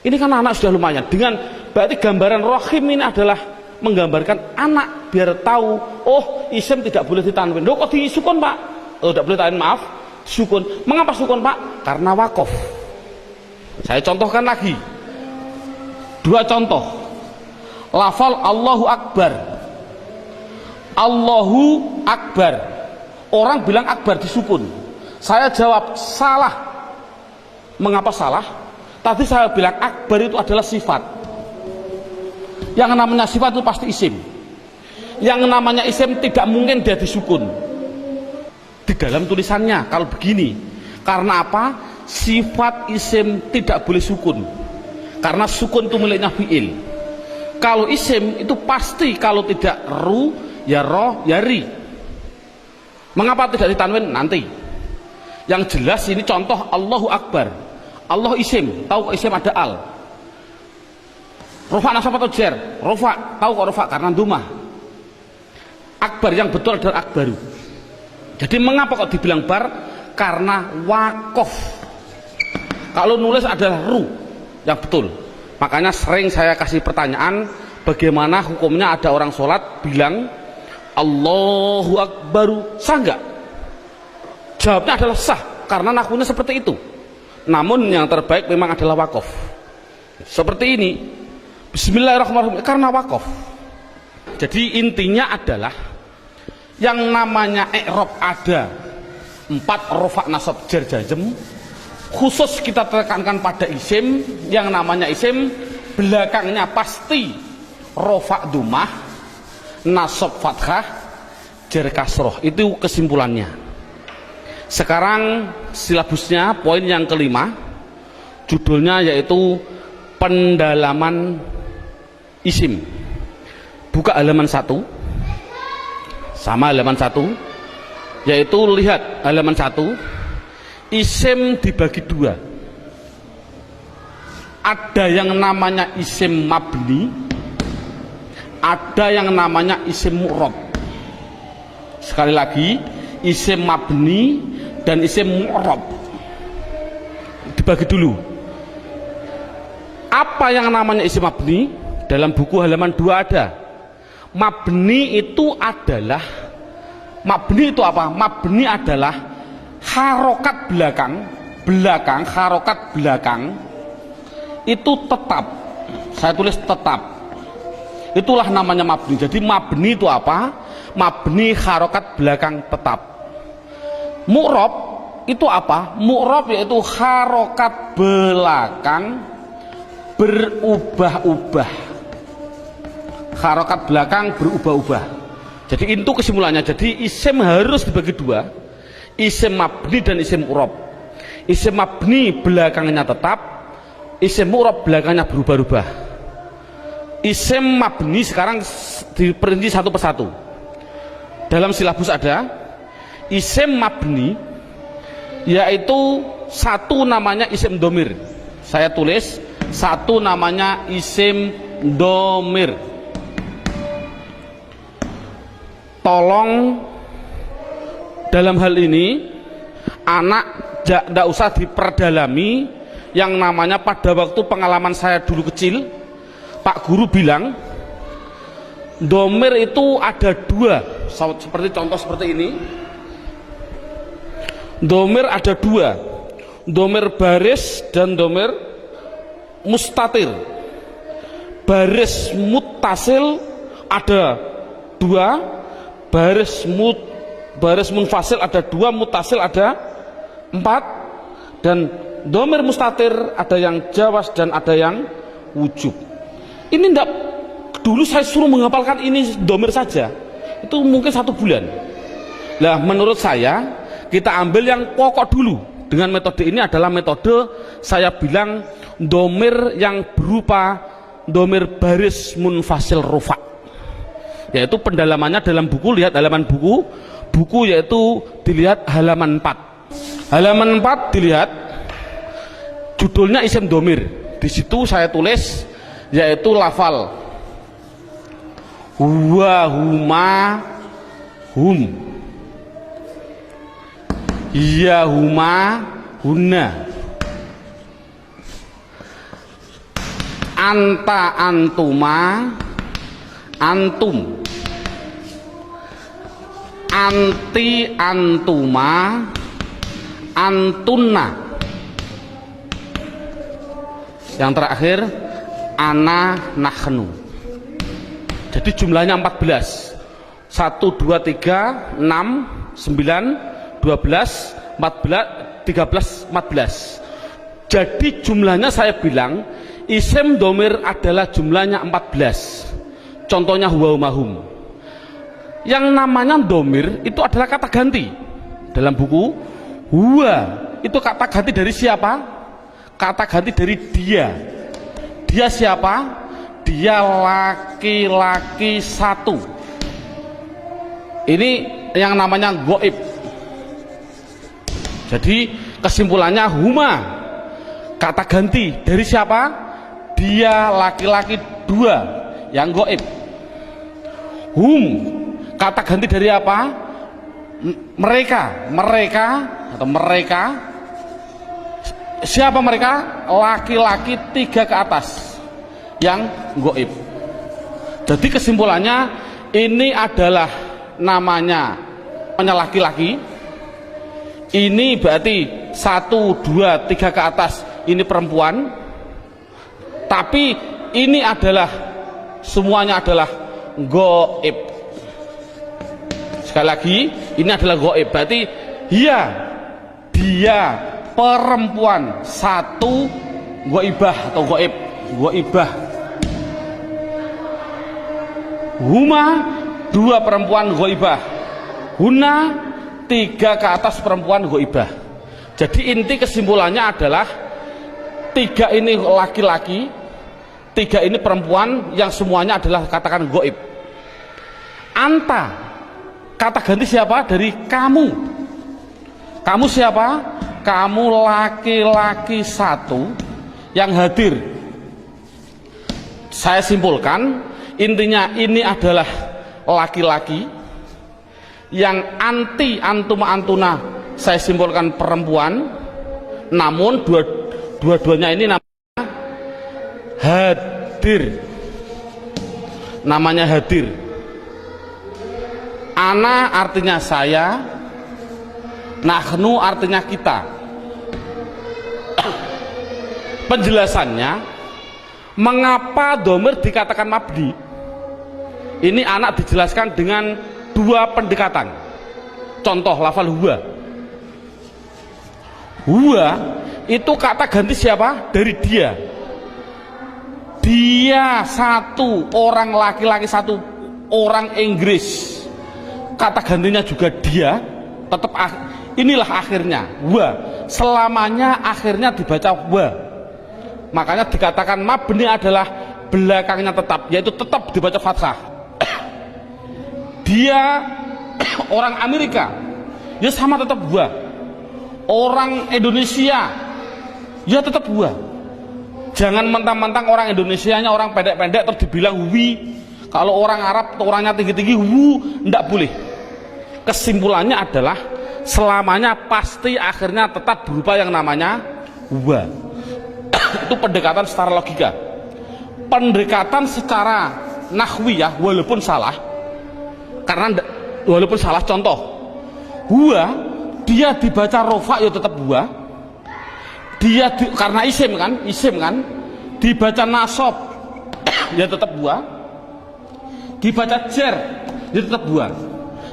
A: Ini kan anak sudah lumayan. Dengan berarti gambaran rohim ini adalah menggambarkan anak biar tahu, oh isim tidak boleh ditanwin. Loh kok disukun pak? Oh tidak boleh tanwin, maaf, sukun. Mengapa sukun pak? Karena wakof. Saya contohkan lagi 2 contoh. Lafal Allahu Akbar. Allahu Akbar. Orang bilang akbar disukun. Saya jawab salah. Mengapa salah? Tadi saya bilang akbar itu adalah sifat. Yang namanya sifat itu pasti isim. Yang namanya isim tidak mungkin dia disukun. Di dalam tulisannya kalau begini. Karena apa? Sifat isim tidak boleh sukun. Karena sukun itu miliknya fi'il. Kalau isim itu pasti kalau tidak ru ya roh ya ri. Mengapa tidak ditanwin? Nanti. Yang jelas ini contoh Allahu Akbar. Allah isim, tahu kok isim ada al. Rofa nasab atau jer? Rofa, tahu kok rofa karena dumah. Akbar yang betul adalah akbaru. Jadi mengapa kok dibilang bar? Karena wakof. Kalau nulis adalah ru yang betul. Makanya sering saya kasih pertanyaan, bagaimana hukumnya ada orang sholat bilang Allahu Akbaru, sah nggak? Jawabnya adalah sah karena nakunya seperti itu. Namun yang terbaik memang adalah wakof. Seperti ini. Bismillahirrahmanirrahim karena wakof. Jadi intinya adalah yang namanya i'rab ada 4 rofa nasab jar jazm. Khusus kita tekankan pada isim. Yang namanya isim belakangnya pasti rofa dumah, nasab fathah, jar kasroh. Itu kesimpulannya. Sekarang silabusnya poin yang kelima, judulnya yaitu pendalaman isim. Buka halaman 1. sama halaman 1, yaitu lihat halaman 1, isim dibagi 2. Ada yang namanya isim mabni, ada yang namanya isim mu'rab. Sekali lagi, isim mabni dan isim mu'rab dibagi dulu. Apa yang namanya isim mabni? Dalam buku halaman 2 ada. Mabni itu adalah, mabni itu apa? Mabni adalah harokat belakang, harokat belakang itu tetap. Saya tulis tetap. Itulah namanya mabni. Jadi mabni itu apa? Mabni harokat belakang tetap. Mu'rab itu apa? Mu'rab yaitu harokat belakang berubah-ubah. Harokat belakang berubah-ubah. Jadi itu kesimpulannya. Jadi isim harus dibagi 2, isim mabni dan isim mu'rab. Isim mabni belakangnya tetap, isim mu'rab belakangnya berubah-ubah. Isim mabni sekarang diperinci satu persatu. Dalam silabus ada isim mabni, yaitu satu namanya isim domir. Saya tulis satu namanya isim domir. Tolong dalam hal ini anak tidak usah diperdalami. Yang namanya pada waktu pengalaman saya dulu kecil, Pak Guru bilang domir itu ada 2, seperti contoh seperti ini. Domir ada 2, domir baris dan domir mustatir. Baris muttasil ada 2, baris munfasil ada 2, muttasil ada 4, dan domir mustatir ada yang jawas dan ada yang wujub. Ini enggak, dulu saya suruh menghafalkan ini domir saja, itu mungkin 1 bulan. Lah menurut saya kita ambil yang pokok dulu. Dengan metode ini adalah metode saya bilang domir yang berupa domir baris munfasil rufa, yaitu pendalamannya dalam buku. Lihat halaman buku yaitu dilihat halaman 4. Halaman 4 dilihat judulnya isim domir. Di situ saya tulis yaitu lafal huwa, huma, hum, iya, huma, hunna, anta, antuma, antum, anti, antuma, antunna. Yang terakhir ana, nahnu. Jadi jumlahnya 14. 1, 2, 3, 6, 9, 12, 14, 13, 14. Jadi jumlahnya saya bilang isim domir adalah jumlahnya 14. Contohnya huwa, mahum. Yang namanya domir itu adalah kata ganti. Dalam buku huwa itu kata ganti dari siapa? Kata ganti dari dia. Dia siapa? Dia laki-laki 1. Ini yang namanya goib. Jadi kesimpulannya huma kata ganti dari siapa? Dia laki-laki 2 yang goib. Hum kata ganti dari apa? Mereka atau mereka. Siapa mereka? Laki-laki 3 ke atas yang goib. Jadi kesimpulannya ini adalah namanya laki-laki. Ini berarti 1, 2, 3 ke atas ini perempuan. Tapi ini adalah semuanya adalah goib. Sekali lagi ini adalah goib. Berarti dia perempuan 1 goibah atau goib. Goibah. Huma 2 perempuan goibah. Huna 3 ke atas perempuan goibah. Jadi inti kesimpulannya adalah 3 ini laki-laki, 3 ini perempuan yang semuanya adalah katakan goib. Anta Kata ganti siapa? Dari kamu. Kamu siapa? Kamu laki-laki satu yang hadir. Saya simpulkan, intinya ini adalah laki-laki yang anti antuma antuna, saya simpulkan perempuan, namun dua-duanya ini namanya hadir. Namanya hadir. Ana artinya saya, nahnu artinya kita. Penjelasannya, mengapa dhamir dikatakan mabni? Ini anak dijelaskan dengan dua pendekatan. Contoh lafal huwa. Huwa itu kata ganti siapa? Dari dia. Dia satu, orang laki-laki satu, orang Inggris. Kata gantinya juga dia, tetap inilah akhirnya wa. Selamanya akhirnya dibaca wa. Makanya dikatakan mabni adalah belakangnya tetap, yaitu tetap dibaca fathah. Dia orang Amerika, ya sama tetap wa. Orang Indonesia, ya tetap wa. Jangan mentang-mentang orang Indonesianya orang pendek-pendek terus dibilang wi. Kalau orang Arab orangnya tinggi-tinggi wu, enggak boleh. Kesimpulannya adalah selamanya pasti akhirnya tetap berupa yang namanya wa. Itu pendekatan secara logika. Pendekatan secara nahwiyah walaupun salah, karena walaupun salah, contoh huwa dia dibaca rofa ya tetap huwa. Dia karena isim kan dibaca nasab ya tetap huwa. Dibaca jar ya tetap huwa.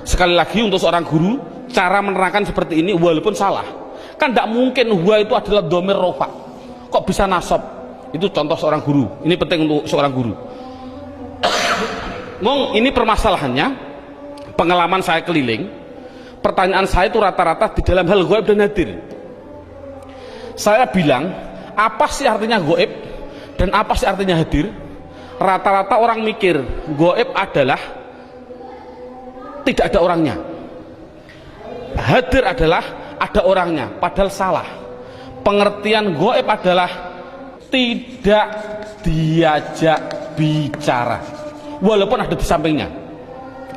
A: Sekali lagi untuk seorang guru, cara menerangkan seperti ini walaupun salah, kan tidak mungkin huwa itu adalah dhamir rofa, kok bisa nasab. Itu contoh seorang guru, ini penting untuk seorang guru. Ngomong ini permasalahannya, pengalaman saya keliling, pertanyaan saya itu rata-rata di dalam hal ghaib dan hadir. Saya bilang, apa sih artinya ghaib dan apa sih artinya hadir? Rata-rata orang mikir ghaib adalah tidak ada orangnya, hadir adalah ada orangnya, padahal salah. Pengertian ghaib adalah tidak diajak bicara, walaupun ada di sampingnya.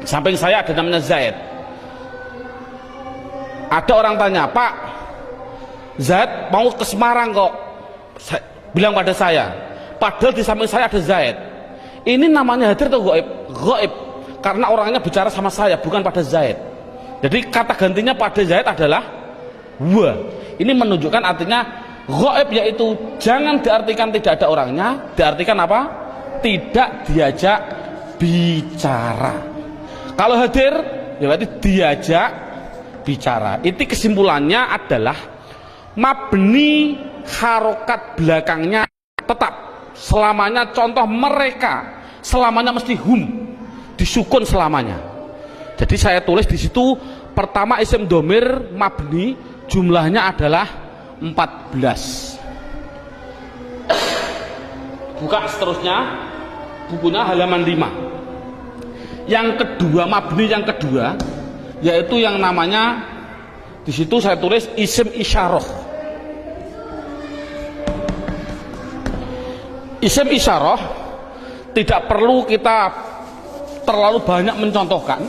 A: Samping saya ada namanya Zaid. Ada orang tanya, Pak Zaid mau ke Semarang kok, bilang pada saya, padahal di samping saya ada Zaid. Ini namanya hadir atau ghaib? Ghaib, karena orangnya bicara sama saya, bukan pada Zaid. Jadi kata gantinya pada Zaid adalah wa. Ini menunjukkan artinya ghaib, yaitu jangan diartikan tidak ada orangnya, diartikan apa? Tidak diajak bicara. Kalau hadir ya berarti diajak bicara. Itu kesimpulannya adalah mabni harokat belakangnya tetap selamanya. Contoh mereka selamanya mesti hum, disukun selamanya. Jadi saya tulis di situ pertama isim domir mabni jumlahnya adalah 14. Buka seterusnya bukunya halaman 5. Yang kedua, mabni yang kedua yaitu yang namanya di situ saya tulis isim isyarah. Isim isyarah tidak perlu kita terlalu banyak mencontohkan.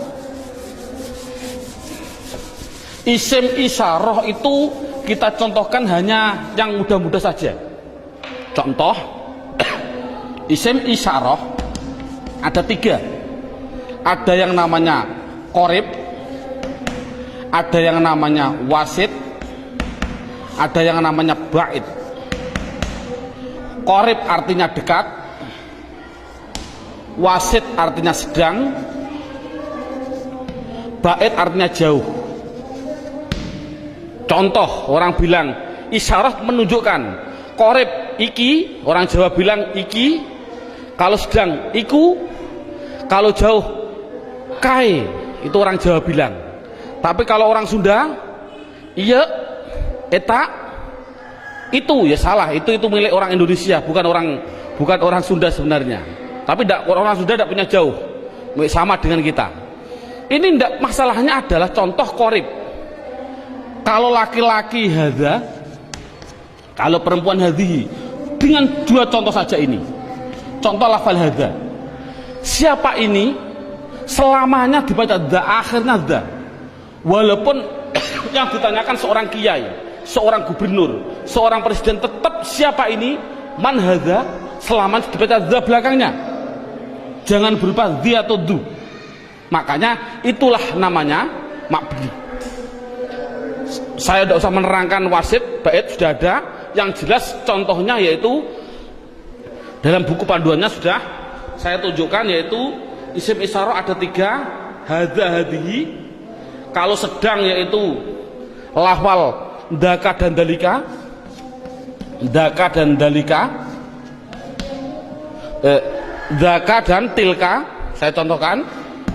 A: Isim isyarah itu kita contohkan hanya yang mudah-mudah saja. Contoh isim isyarah ada 3. Ada yang namanya qorib, ada yang namanya wasit, ada yang namanya ba'id. Qorib artinya dekat, wasit artinya sedang, ba'id artinya jauh. Contoh orang bilang isyarat menunjukkan qorib iki, orang Jawa bilang iki, kalau sedang iku, kalau jauh kai, itu orang Jawa bilang. Tapi kalau orang Sunda iya eta itu ya salah, itu milik orang Indonesia, bukan orang Sunda sebenarnya. Tapi orang Sunda tidak punya jauh sama dengan kita. Ini ndak, masalahnya adalah contoh korib. Kalau laki-laki hadza, kalau perempuan hadhihi, dengan dua contoh saja ini. Contoh lafal hadza. Siapa ini? Selamanya dibaca dza, akhirnya dza. Walaupun yang ditanyakan seorang kiai, seorang gubernur, seorang presiden, tetap siapa ini? Man hadza, selamanya dibaca dza belakangnya. Jangan berupa dzi atau du. Makanya itulah namanya mabni. Saya tidak usah menerangkan wasit, bait sudah ada. Yang jelas contohnya yaitu dalam buku panduannya sudah saya tunjukkan, yaitu isim isyarah ada 3, hadza hadhihi. Kalau sedang yaitu lafal daka dan dalika, daka dan dalika, daka dan tilka. Saya contohkan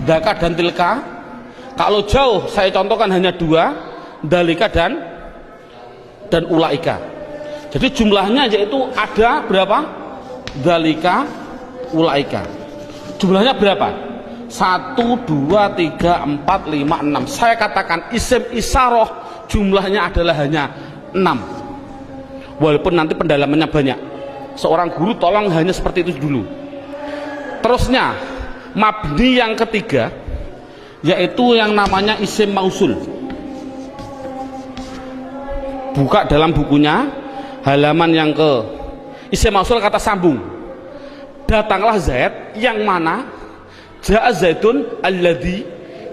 A: daka dan tilka. Kalau jauh saya contohkan hanya 2, dalika dan ulaika. Jadi jumlahnya yaitu ada berapa? Dalika, ulaika. Jumlahnya berapa? 1, 2, 3, 4, 5, 6. Saya katakan isim isyarah jumlahnya adalah hanya 6. Walaupun nanti pendalamannya banyak. Seorang guru tolong hanya seperti itu dulu. Terusnya mabni yang ketiga yaitu yang namanya isim mausul. Buka dalam bukunya halaman yang ke isim mausul, kata sambung. Datanglah Zaid, yang mana ja'a Zaidun alladhi.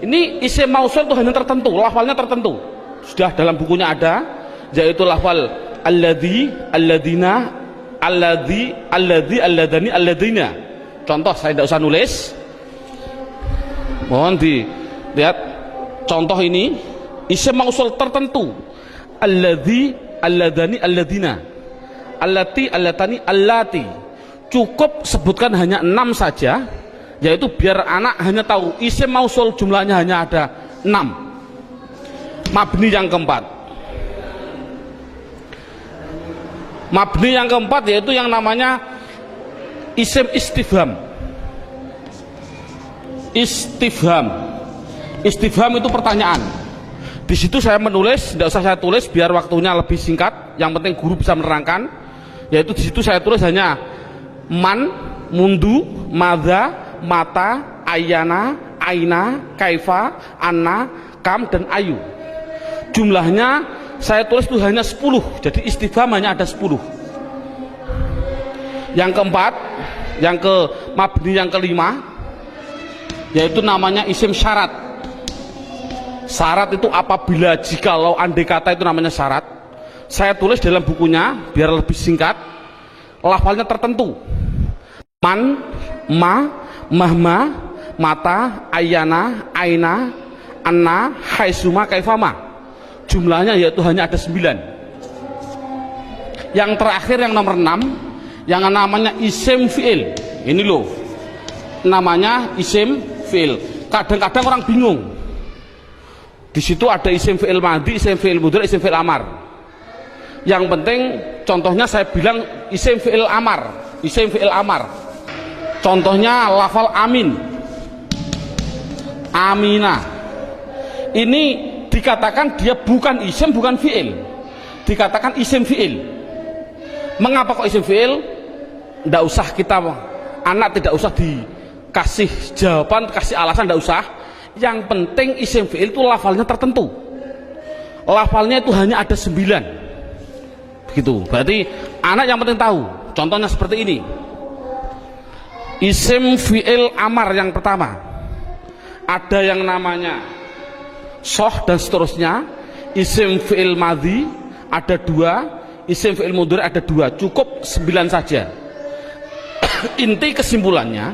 A: Ini isim mausul itu hanya tertentu, lafalnya tertentu. Sudah dalam bukunya ada, yaitu lafal alladhi, alladina, alladhi, alladhi, alladani, alladina. Contoh saya tidak usah nulis, mohon dilihat contoh ini. Isim mausul tertentu, alladhi, alladani, alladina, allati, allatani, allati. Cukup sebutkan hanya 6 saja, yaitu biar anak hanya tahu isim mausul jumlahnya hanya ada 6. Mabni yang keempat, mabni yang keempat yaitu yang namanya isim istifham. Istifham, istifham itu pertanyaan. Di situ saya menulis, tidak usah saya tulis biar waktunya lebih singkat. Yang penting guru bisa menerangkan. Yaitu di situ saya tulis hanya man, mundu, madza, mata, ayana, aina, kaifa, anna, kam, dan ayu. Jumlahnya saya tulis itu hanya 10. Jadi istifham hanya ada 10. Yang keempat, yang ke mabni yang kelima, yaitu namanya isim syarat. Syarat itu apabila, jikalau, andai kata, itu namanya syarat. Saya tulis dalam bukunya biar lebih singkat. Lafalnya tertentu. Man, ma, mahma, mata, ayana, aina, anna, haisuma, kaifama. Jumlahnya yaitu hanya ada 9. Yang terakhir yang nomor 6, yang namanya isim fi'il. Ini loh, namanya isim fi'il. Kadang-kadang orang bingung. Di situ ada isim fi'il madhi, isim fi'il mudhari, isim fi'il amar. Yang penting contohnya saya bilang isim fi'il amar, isim fi'il amar. Contohnya lafal amin, amina. Ini dikatakan dia bukan isim, bukan fi'il. Dikatakan isim fi'il. Mengapa kok isim fi'il? Tidak usah kita, anak tidak usah dikasih jawaban, kasih alasan, tidak usah. Yang penting isim fi'il itu lafalnya tertentu. Lafalnya itu hanya ada 9. Begitu. Berarti anak yang penting tahu. Contohnya seperti ini. Isim fi'il amar yang pertama, ada yang namanya soh dan seterusnya. Isim fi'il madhi ada 2, isim fi'il mudhari ada 2. Cukup 9 saja. Inti kesimpulannya,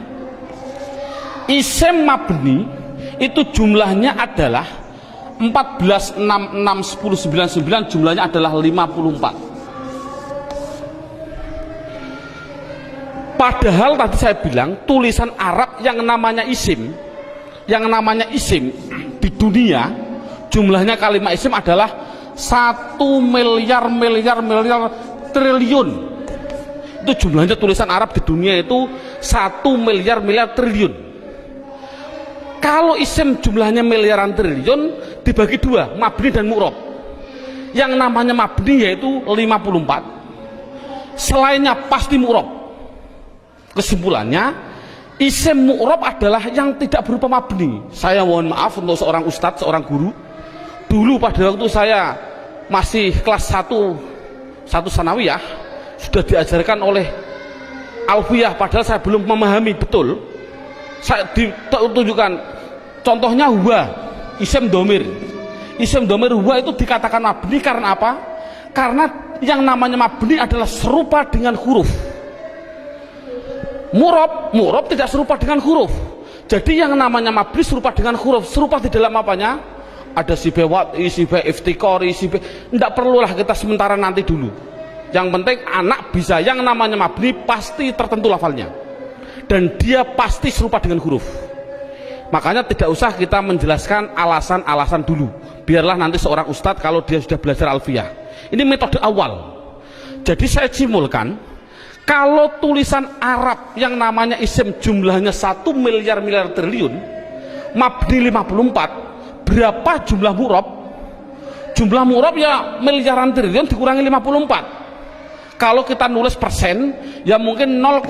A: isim mabni itu jumlahnya adalah 14, 6, 6, 10, 9, 9. Jumlahnya adalah 54. Padahal tadi saya bilang tulisan Arab yang namanya isim, di dunia jumlahnya kalimat isim adalah 1 miliar triliun. Itu jumlahnya tulisan Arab di dunia itu 1 miliar triliun. Kalau isim jumlahnya miliaran triliun dibagi dua, mabni dan mu'rob. Yang namanya mabni yaitu 54, selainnya pasti mu'rob. Kesimpulannya, isim mu'rob adalah yang tidak berupa mabni. Saya mohon maaf untuk seorang ustadz, seorang guru. Dulu pada waktu saya masih kelas 1 sanawiyah, sudah diajarkan oleh alfiyah, padahal saya belum memahami betul. Saya ditunjukkan contohnya huwa, isim domir. Isim domir huwa itu dikatakan mabni karena apa? Karena yang namanya mabni adalah serupa dengan huruf. Mu'rob tidak serupa dengan huruf. Jadi yang namanya mabni serupa dengan huruf. Serupa di dalam apanya? Ada sifat wad'i, sifat iftikori, sifat. Tidak perlulah kita sementara, nanti dulu. Yang penting anak bisa, yang namanya mabni pasti tertentu lafalnya, dan dia pasti serupa dengan huruf. Makanya tidak usah kita menjelaskan alasan-alasan dulu, biarlah nanti seorang ustadz kalau dia sudah belajar alfiyah. Ini metode awal. Jadi saya simulkan, kalau tulisan Arab yang namanya isim jumlahnya 1 miliar triliun, mabni 54, berapa jumlah mu'rob? Jumlah mu'rob ya miliaran triliun dikurangi 54. Kalau kita nulis persen, ya mungkin 0,000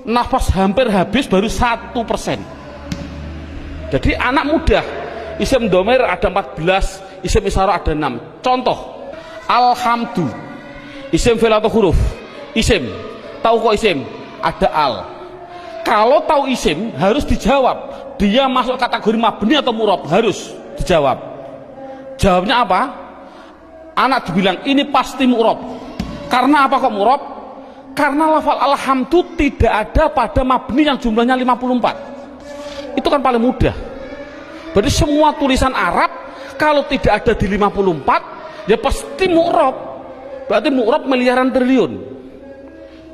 A: nafas hampir habis baru 1%. Jadi anak mudah. Isim domir ada 14, isim isyarah ada 6. Contoh, alhamdu, isim fi'il atau huruf? Isim. Tahu kok isim? Ada al. Kalau tahu isim harus dijawab, dia masuk kategori mabni atau mu'rob, harus dijawab. Jawabnya apa? Anak dibilang ini pasti mu'rob. Karena apa kok mu'rob? Karena lafal alhamdu tidak ada pada mabni yang jumlahnya 54. Itu kan paling mudah. Berarti semua tulisan Arab kalau tidak ada di 54 ya pasti mu'rob. Berarti mu'rob miliaran triliun.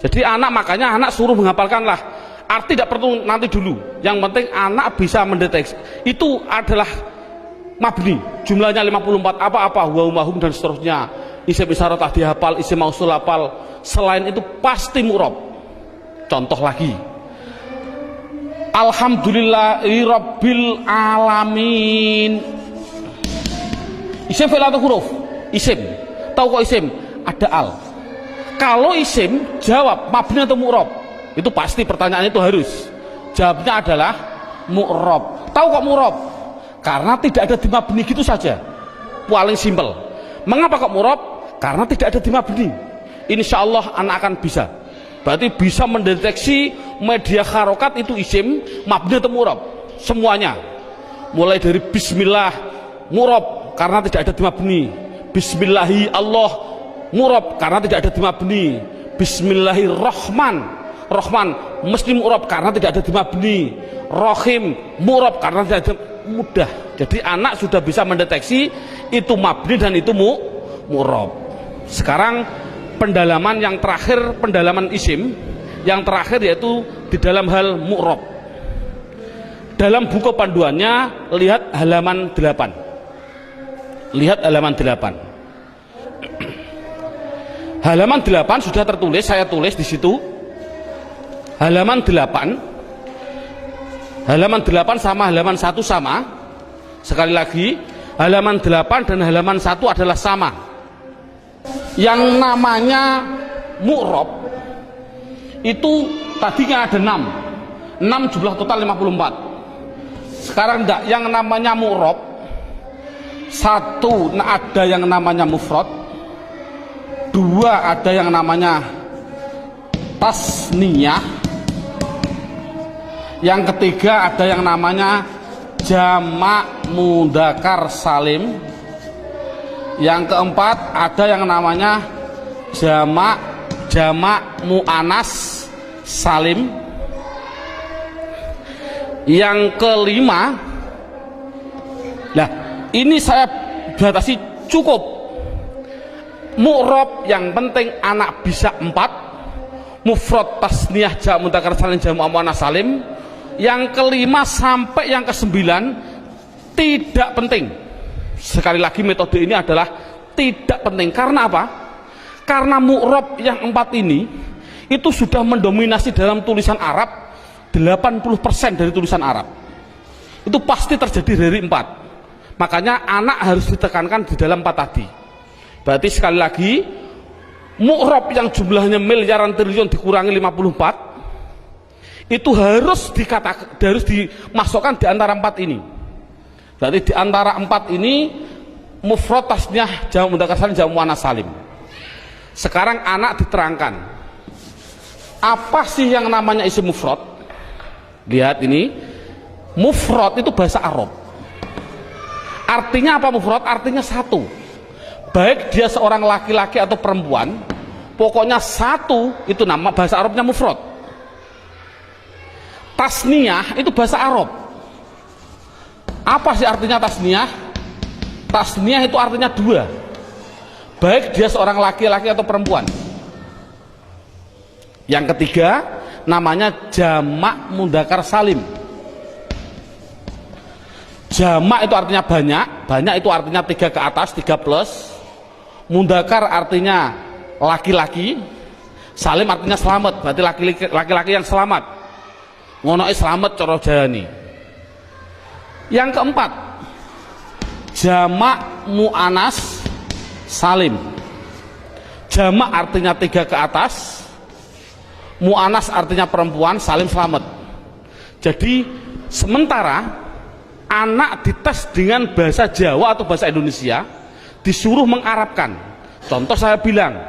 A: Jadi makanya anak suruh menghafalkanlah. Arti tidak perlu nanti dulu. Yang penting anak bisa mendeteksi. Itu adalah mabni, jumlahnya 54, apa-apa, wa dan seterusnya. Isim isyarat dihafal, isim mausul hafal. Selain itu pasti mu'rob. Contoh lagi, alhamdulillahi rabbil alamin. Isim fi'il atau huruf? Isim. Tahu kok isim? Ada al. Kalau isim, jawab mabni atau mu'rob? Itu pasti pertanyaan itu harus. Jawabnya adalah mu'rob. Tahu kok mu'rob? Karena tidak ada di mabni, gitu saja. Paling simpel. Mengapa kok mu'rob? Karena tidak ada di mabni. Insya Allah anak akan bisa. Berarti bisa mendeteksi media harokat itu isim, mabni atau mu'rob. Semuanya. Mulai dari bismillah, mu'rob karena tidak ada di mabni. Bismillahi Allah, mu'rob karena tidak ada di mabni. Bismillahirrahman, Rahman mesti mu'rob karena tidak ada di mabni. Rohim, mu'rob karena tidak ada. Mudah. Jadi anak sudah bisa mendeteksi itu mabni dan itu mu'rob. Sekarang pendalaman yang terakhir, pendalaman isim yang terakhir yaitu di dalam hal mu'rob. Dalam buku panduannya lihat halaman 8. Lihat halaman 8. Halaman 8 sudah tertulis, saya tulis di situ. Halaman 8. Halaman 8 sama halaman 1 sama. Sekali lagi, halaman 8 dan halaman 1 adalah sama. Yang namanya mu'rob itu tadinya ada 6. 6 jumlah total 54. Sekarang enggak, yang namanya mu'rob 1 ada yang namanya mufrad, 2 ada yang namanya tasniyah, yang ketiga ada yang namanya jamak mudzakkar salim, yang keempat ada yang namanya jamak muannas salim, yang kelima, nah ini saya batasi cukup mu'rob yang penting anak bisa 4, mufrad tasniyah jamak mudzakkar salim jamak muannas salim. Yang kelima sampai yang ke-9 tidak penting. Sekali lagi metode ini adalah tidak penting. Karena apa? Karena mu'rob yang 4 ini itu sudah mendominasi dalam tulisan Arab 80% dari tulisan Arab itu pasti terjadi dari 4. Makanya anak harus ditekankan di dalam 4 tadi. Berarti sekali lagi, mu'rab yang jumlahnya miliaran triliun dikurangi 54 itu harus dimasukkan di antara 4 ini. Berarti di antara 4 ini mufrad, tasniyah, jamak mudzakkar salim, jamak muannats salim. Sekarang anak diterangkan apa sih yang namanya isim mufrad. Lihat ini, mufrad itu bahasa Arab. Artinya apa mufrad? Artinya satu. Baik dia seorang laki-laki atau perempuan, pokoknya satu, itu nama bahasa Arabnya mufrad. Tasniyah itu bahasa Arab. Apa sih artinya tasniyah? Tasniyah itu artinya 2. Baik dia seorang laki-laki atau perempuan. Yang ketiga namanya jamak mudzakkar salim. Jamak itu artinya banyak, banyak itu artinya 3 ke atas, 3 plus. Mudzakkar artinya laki-laki, salim artinya selamat, berarti laki-laki yang selamat. Ngono selamat cara jayani. Yang keempat, jamak muannats salim. Jamak artinya 3 ke atas, muannats artinya perempuan, salim selamat. Jadi sementara anak dites dengan bahasa Jawa atau bahasa Indonesia, disuruh mengarabkan. Contoh saya bilang,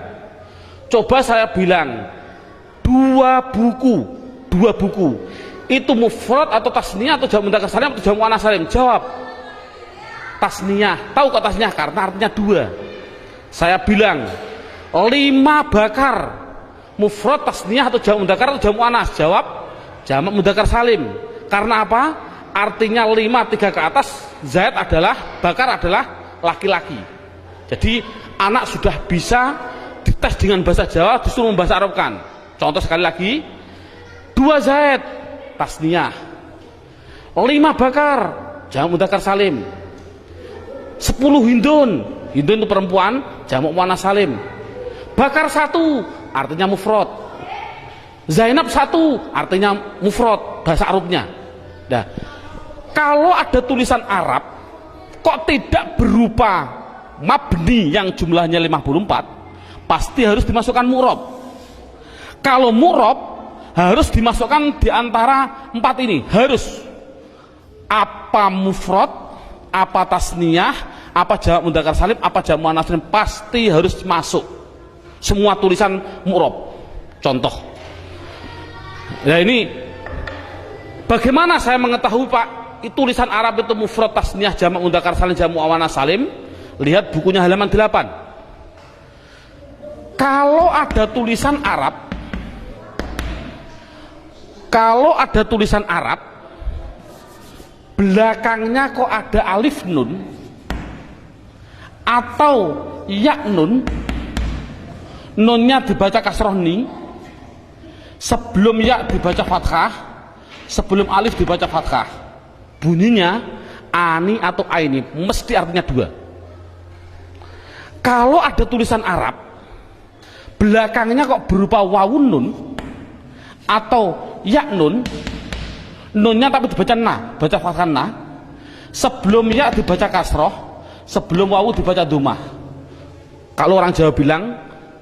A: coba saya bilang 2 buku itu mufrad atau tasniyah atau jamak mudzakkar salim atau jamak muannats salim? Jawab tasniyah. Tahu kok tasniyah? Karena artinya 2. Saya bilang 5 bakar, mufrad, tasniyah atau jamak mudzakkar atau jamak muannats? Jawab jamak mudzakkar salim. Karena apa? Artinya 5 3 ke atas, zaid adalah, bakar adalah laki-laki. Jadi anak sudah bisa dites dengan bahasa Jawa, disuruh membahasa Arabkan. Contoh sekali lagi, 2 zaid tasniyah, 5 bakar jamak mudzakkar salim, 10 hindun itu perempuan, jamak muannats salim. Bakar 1 artinya mufrad, Zainab 1 artinya mufrad bahasa Arabnya. Nah, kalau ada tulisan Arab kok tidak berupa mabni yang jumlahnya 54, pasti harus dimasukkan mu'rab. Kalau mu'rab harus dimasukkan di antara 4 ini, harus apa mufrad, apa tasniyah, apa jamak mudzakkar salim, apa jamak muannats salim, pasti harus masuk semua tulisan mu'rab. Contoh, nah ini bagaimana saya mengetahui Pak tulisan Arab itu mufrad, tasniyah, jamak mudzakkar salim, jamak muannats salim? Lihat bukunya halaman 8. Kalau ada tulisan Arab, belakangnya kok ada alif nun atau ya nun, nunnya dibaca kasroh ni, sebelum ya dibaca fathah, sebelum alif dibaca fathah, bunyinya ani atau aini, mesti artinya 2. Kalau ada tulisan Arab belakangnya kok berupa wawun nun atau ya nun, nunnya tapi dibaca na, baca fathah na, sebelum ya dibaca kasroh, sebelum wawu dibaca dhammah. Kalau orang Jawa bilang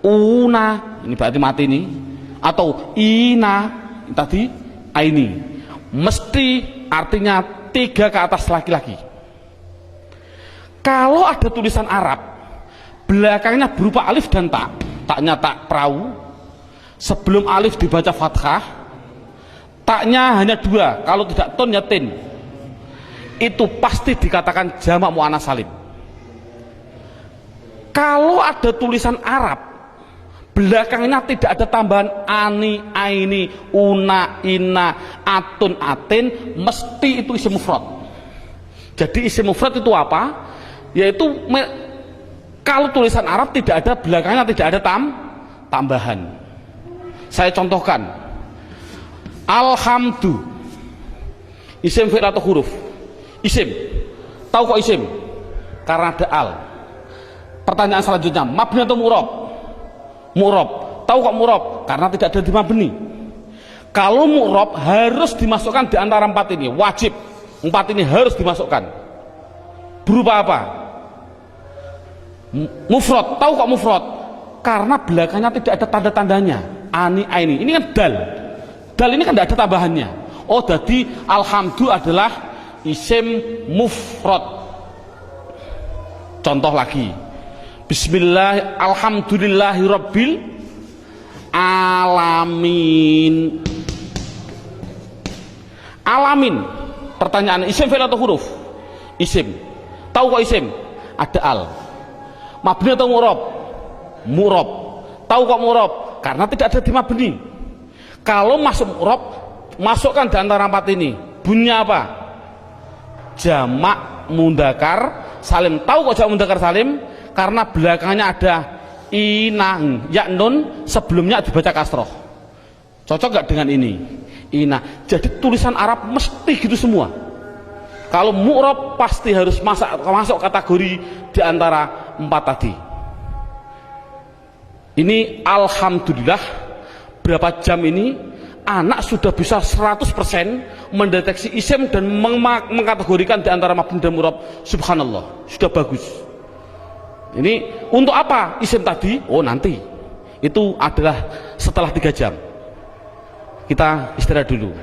A: una, ini berarti mati ini, atau ina, tadi aini, mesti artinya 3 ke atas laki-laki. Kalau ada tulisan Arab belakangnya berupa alif dan tak, taknya tak perahu, sebelum alif dibaca fathah, taknya hanya 2, kalau tidak ton ya tin, itu pasti dikatakan jamak muannats salim. Kalau ada tulisan Arab belakangnya tidak ada tambahan ani, aini, una, ina, atun, atin, mesti itu isim mufrad. Jadi isim mufrad itu apa? Yaitu kalau tulisan Arab tidak ada belakangnya tidak ada tambahan. Saya contohkan, alhamdu, isim fi'il atau huruf? Isim. Tahu kok isim? Karena ada al. Pertanyaan selanjutnya, mabni atau murab? Murab. Tahu kok murab? Karena tidak ada di mabni. Kalau mu'rob harus dimasukkan di antara 4 ini, wajib 4 ini harus dimasukkan. Berupa apa? Mufrad. Tahu kok mufrad? Karena belakangnya tidak ada tanda-tandanya. Ani, aini. Ini kan dal. Dal ini kan tidak ada tambahannya. Oh, jadi alhamdu adalah isim mufrad. Contoh lagi. Bismillah, alhamdulillahirabbil alamin. Alamin. Pertanyaan, isim fi'il atau huruf? Isim. Tahu kok isim? Ada al. Mabni atau mu'rob? Mu'rob. Tahu kok mu'rob? Karena tidak ada di mabni. Kalau masuk mu'rob, masukkan di antara 4 ini. Bunyinya apa? Jamak mudzakkar salim. Tahu kok jamak mudzakkar salim? Karena belakangnya ada inang, ya nun, sebelumnya dibaca kasroh. Cocok gak dengan ini? Ina. Jadi tulisan Arab mesti gitu semua. Kalau mu'rob pasti harus masuk kategori di antara 4 tadi. Ini alhamdulillah berapa jam ini anak sudah bisa 100% mendeteksi isim dan mengkategorikan di antara mabni dan mu'rob. Subhanallah, sudah bagus. Ini untuk apa isim tadi? Oh, nanti. Itu adalah setelah 3 jam. Kita istirahat dulu.